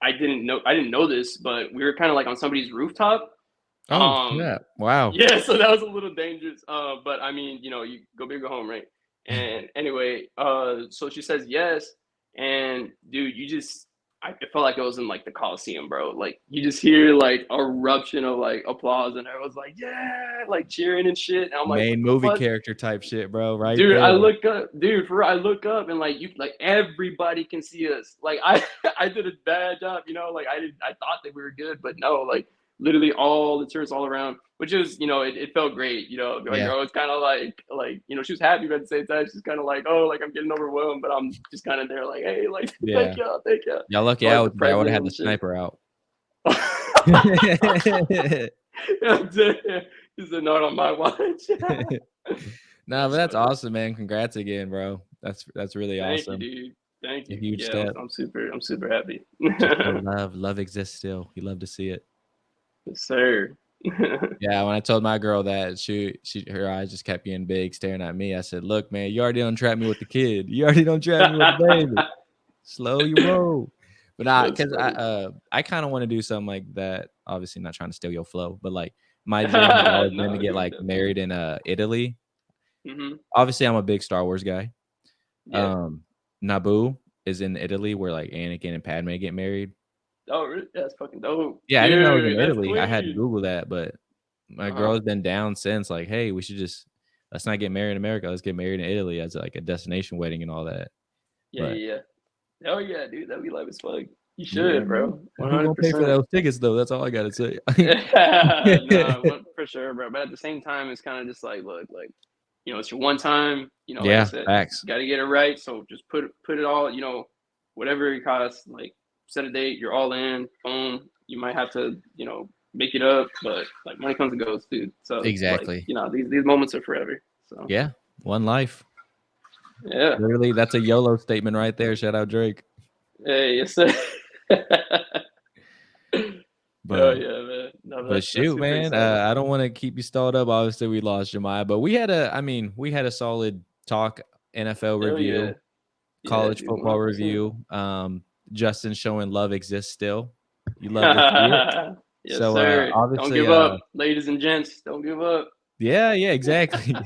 Speaker 1: I didn't know this, but we were kind of like on somebody's rooftop.
Speaker 2: Oh, yeah. Wow.
Speaker 1: Yeah, so that was a little dangerous. But I mean, you go big or home, right? And anyway, so she says yes, and dude, it felt like it was in like the Coliseum, bro. Like you just hear like a eruption of like applause, and everyone's like, yeah, like cheering and shit. And I'm like,
Speaker 2: Main
Speaker 1: what the
Speaker 2: movie
Speaker 1: fuck?
Speaker 2: character type shit, bro. Right
Speaker 1: Dude,
Speaker 2: there.
Speaker 1: I look up, I look up, and like everybody can see us. Like I did a bad job, like I thought that we were good, but no, like literally all the tourists all around, which is, it felt great, like,
Speaker 2: Yeah.
Speaker 1: girl, it's kind of like, she was happy, but at the same time, she's kind of like, oh, like I'm getting overwhelmed, but I'm just kind of there like, hey, like,
Speaker 2: Yeah.
Speaker 1: thank y'all.
Speaker 2: Y'all lucky
Speaker 1: So, like,
Speaker 2: I
Speaker 1: the
Speaker 2: was there. I would have had the
Speaker 1: president and
Speaker 2: sniper out.
Speaker 1: shit. He said, not on my watch.
Speaker 2: No, but that's awesome, man. Congrats again, bro. That's really awesome.
Speaker 1: Thank you, dude. Thank
Speaker 2: A
Speaker 1: you.
Speaker 2: huge
Speaker 1: Yeah,
Speaker 2: step.
Speaker 1: I'm super happy.
Speaker 2: Just love exists still. You love to see it.
Speaker 1: Yes, sir.
Speaker 2: Yeah, when I told my girl that, her eyes just kept getting big, staring at me. I said, "Look, man, you already done trapped me with the kid. You already done trapped me with the baby. Slow your roll." But because I kind of want to do something like that. Obviously, not trying to steal your flow, but like my dream has always been to get like married in Italy.
Speaker 1: Mm-hmm.
Speaker 2: Obviously, I'm a big Star Wars guy.
Speaker 1: Yeah.
Speaker 2: Naboo is in Italy, where like Anakin and Padme get married.
Speaker 1: Oh, really? That's fucking dope.
Speaker 2: Yeah, I didn't know it was in
Speaker 1: Dude, that's
Speaker 2: Italy. I had to
Speaker 1: clean.
Speaker 2: Google that, but my girl's been down since. Like, hey, we should let's not get married in America. Let's get married in Italy as like a destination wedding and all that.
Speaker 1: Yeah. Oh yeah, dude, that'd be like as fuck. You
Speaker 2: Yeah,
Speaker 1: should, bro.
Speaker 2: who gonna pay for
Speaker 1: 100%.
Speaker 2: those tickets though? That's all I gotta say.
Speaker 1: No, for sure, bro. But at the same time, it's kind of just like, look, like, it's your one time. You know, like I
Speaker 2: Yeah,
Speaker 1: said,
Speaker 2: facts.
Speaker 1: got to get it right. So just put it all, you know, whatever it costs, like set a date, you're all in, boom. You might have to, you know, make it up, but like money comes and goes, dude. So like,
Speaker 2: Exactly.
Speaker 1: you know, these moments are forever. So
Speaker 2: Yeah, one life.
Speaker 1: yeah.
Speaker 2: Literally, that's a YOLO statement right there. Shout out Drake.
Speaker 1: Hey, yes, sir. Oh
Speaker 2: But
Speaker 1: yeah, man. No,
Speaker 2: but
Speaker 1: that's
Speaker 2: shoot,
Speaker 1: super
Speaker 2: man.
Speaker 1: exciting.
Speaker 2: I don't want to keep you stalled up. Obviously, we lost Jemiah, but we had a solid talk, NFL
Speaker 1: Hell yeah.
Speaker 2: review,
Speaker 1: Yeah,
Speaker 2: college
Speaker 1: dude,
Speaker 2: football
Speaker 1: 100%.
Speaker 2: review. Justin showing love exists still. You love to see it.
Speaker 1: Yes,
Speaker 2: So
Speaker 1: sir. Don't
Speaker 2: obviously,
Speaker 1: give up, ladies and gents. Don't give up.
Speaker 2: yeah, exactly.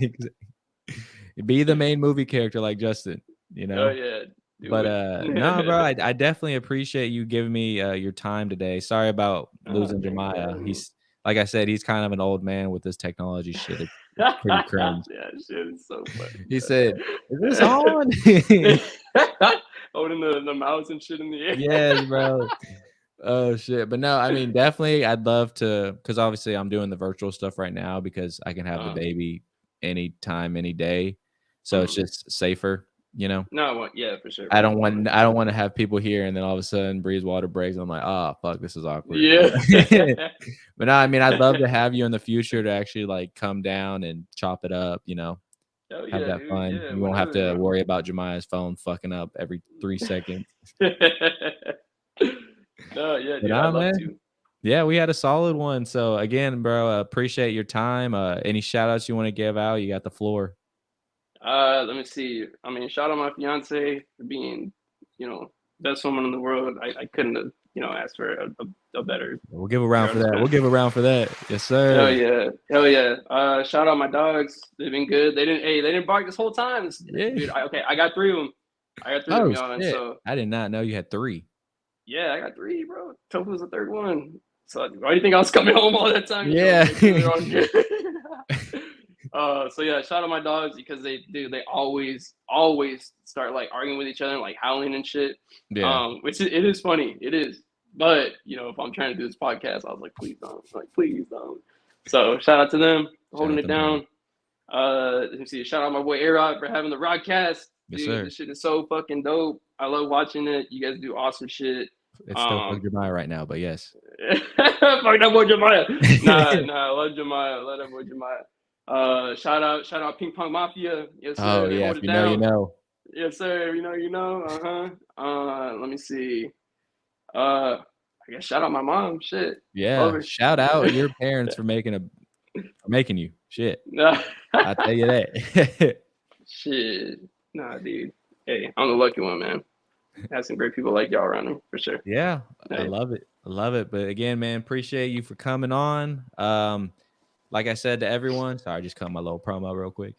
Speaker 2: Be the main movie character like Justin, you
Speaker 1: Oh
Speaker 2: know.
Speaker 1: yeah, do
Speaker 2: But no, bro,
Speaker 1: it.
Speaker 2: I definitely appreciate you giving me your time today. Sorry about losing
Speaker 1: Thanks for
Speaker 2: Jemiah.
Speaker 1: having me.
Speaker 2: He's like I said, he's kind of an old man with this technology shit. It's pretty cringe.
Speaker 1: Yeah, shit is so
Speaker 2: He said, "Is this
Speaker 1: funny.
Speaker 2: on?"
Speaker 1: Holding the mouse and shit in the air.
Speaker 2: Yes, bro. Oh shit. But no, I mean, definitely I'd love to, because obviously I'm doing the virtual stuff right now because I can have the
Speaker 1: Uh,
Speaker 2: baby anytime, any day. So it's
Speaker 1: mm.
Speaker 2: just safer, you know.
Speaker 1: No, well, yeah, for sure,
Speaker 2: I
Speaker 1: bro.
Speaker 2: don't want
Speaker 1: 100%.
Speaker 2: I don't want to have people here and then all of a sudden Breeze water breaks. And I'm like, oh fuck, this is awkward.
Speaker 1: Yeah.
Speaker 2: But no, I mean, I'd love to have you in the future to actually like come down and chop it up, you know,
Speaker 1: Oh
Speaker 2: have
Speaker 1: yeah,
Speaker 2: that
Speaker 1: dude.
Speaker 2: fun.
Speaker 1: Yeah,
Speaker 2: You won't have
Speaker 1: whenever,
Speaker 2: to
Speaker 1: bro.
Speaker 2: worry about Jemiah's phone fucking up every 3 seconds.
Speaker 1: No, yeah,
Speaker 2: But
Speaker 1: dude. I'd
Speaker 2: nah,
Speaker 1: love
Speaker 2: man.
Speaker 1: to.
Speaker 2: Yeah, we had a solid one. So again, bro, appreciate your time. Any shout outs you want to give out? You got the floor.
Speaker 1: Let me see. I mean, shout out my fiance for being, you know, best woman in the world. I couldn't have, you know, asked for a better
Speaker 2: We'll give a round for
Speaker 1: girl to
Speaker 2: that. We'll
Speaker 1: spend.
Speaker 2: give a round for that. Yes, sir.
Speaker 1: Hell yeah, hell yeah. Shout out my dogs. They've been good. They didn't bark this whole time.
Speaker 2: Yeah.
Speaker 1: Dude, I got three of them. I got three of them,
Speaker 2: Oh
Speaker 1: y'all. And
Speaker 2: shit.
Speaker 1: so
Speaker 2: I did not know you had 3.
Speaker 1: yeah, I got three, bro. Tofu was the third one. So why do you think I was coming home all that time? You know,
Speaker 2: Yeah.
Speaker 1: make sure they're all good. So yeah, shout out my dogs because they always start like arguing with each other, like howling and shit.
Speaker 2: Yeah.
Speaker 1: Which it is funny, it is. But you know, if I'm trying to do this podcast, I was like, please don't, like please don't. So shout out to them
Speaker 2: Shout
Speaker 1: holding
Speaker 2: out
Speaker 1: it
Speaker 2: to man.
Speaker 1: down. Let me see. Shout out my boy A-Rod for having the Rodcast.
Speaker 2: Yes,
Speaker 1: Dude,
Speaker 2: sir.
Speaker 1: this shit is so fucking dope. I love watching it. You guys do awesome shit.
Speaker 2: It's still fuck Jemiah right now, but yes.
Speaker 1: Fuck that boy Jemiah. Nah, I love Jemiah. I love that boy Jemiah. Shout out Ping Pong Mafia. Yes,
Speaker 2: Oh
Speaker 1: sir. They
Speaker 2: yeah,
Speaker 1: hold
Speaker 2: if
Speaker 1: it
Speaker 2: you know, you
Speaker 1: down.
Speaker 2: know.
Speaker 1: Yes, sir. You know. Let me see. I guess shout out my mom. Shit. Love
Speaker 2: Yeah.
Speaker 1: her.
Speaker 2: Shout out your parents for making you. Shit.
Speaker 1: Nah.
Speaker 2: I tell you that.
Speaker 1: Shit. Nah, dude. Hey, I'm the lucky one, man. Have some great people like y'all around me for sure.
Speaker 2: Yeah, I
Speaker 1: Hey.
Speaker 2: love it. I love it. But again, man, appreciate you for coming on. Like I said to everyone, sorry, I just cut my little promo real quick.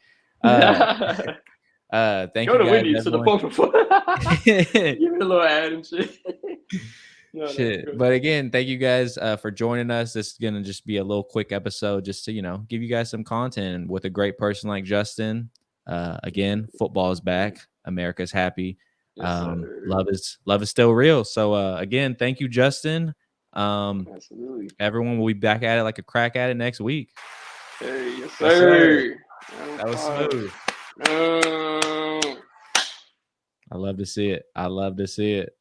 Speaker 2: Thank
Speaker 1: Go
Speaker 2: you
Speaker 1: to
Speaker 2: guys,
Speaker 1: Wendy's to the
Speaker 2: everyone.
Speaker 1: 4 Give me a little ad and shit. No,
Speaker 2: Shit.
Speaker 1: good.
Speaker 2: But again, thank you guys for joining us. This is gonna just be a little quick episode just to, give you guys some content with a great person like Justin. Again, football is back. America's happy.
Speaker 1: Yes, sir.
Speaker 2: Love is still real. So again, thank you, Justin.
Speaker 1: Absolutely.
Speaker 2: Everyone will be back at it like a crack at it next week.
Speaker 1: Hey, yes,
Speaker 2: Yes, sir.
Speaker 1: sir.
Speaker 2: That was smooth. I love to see it.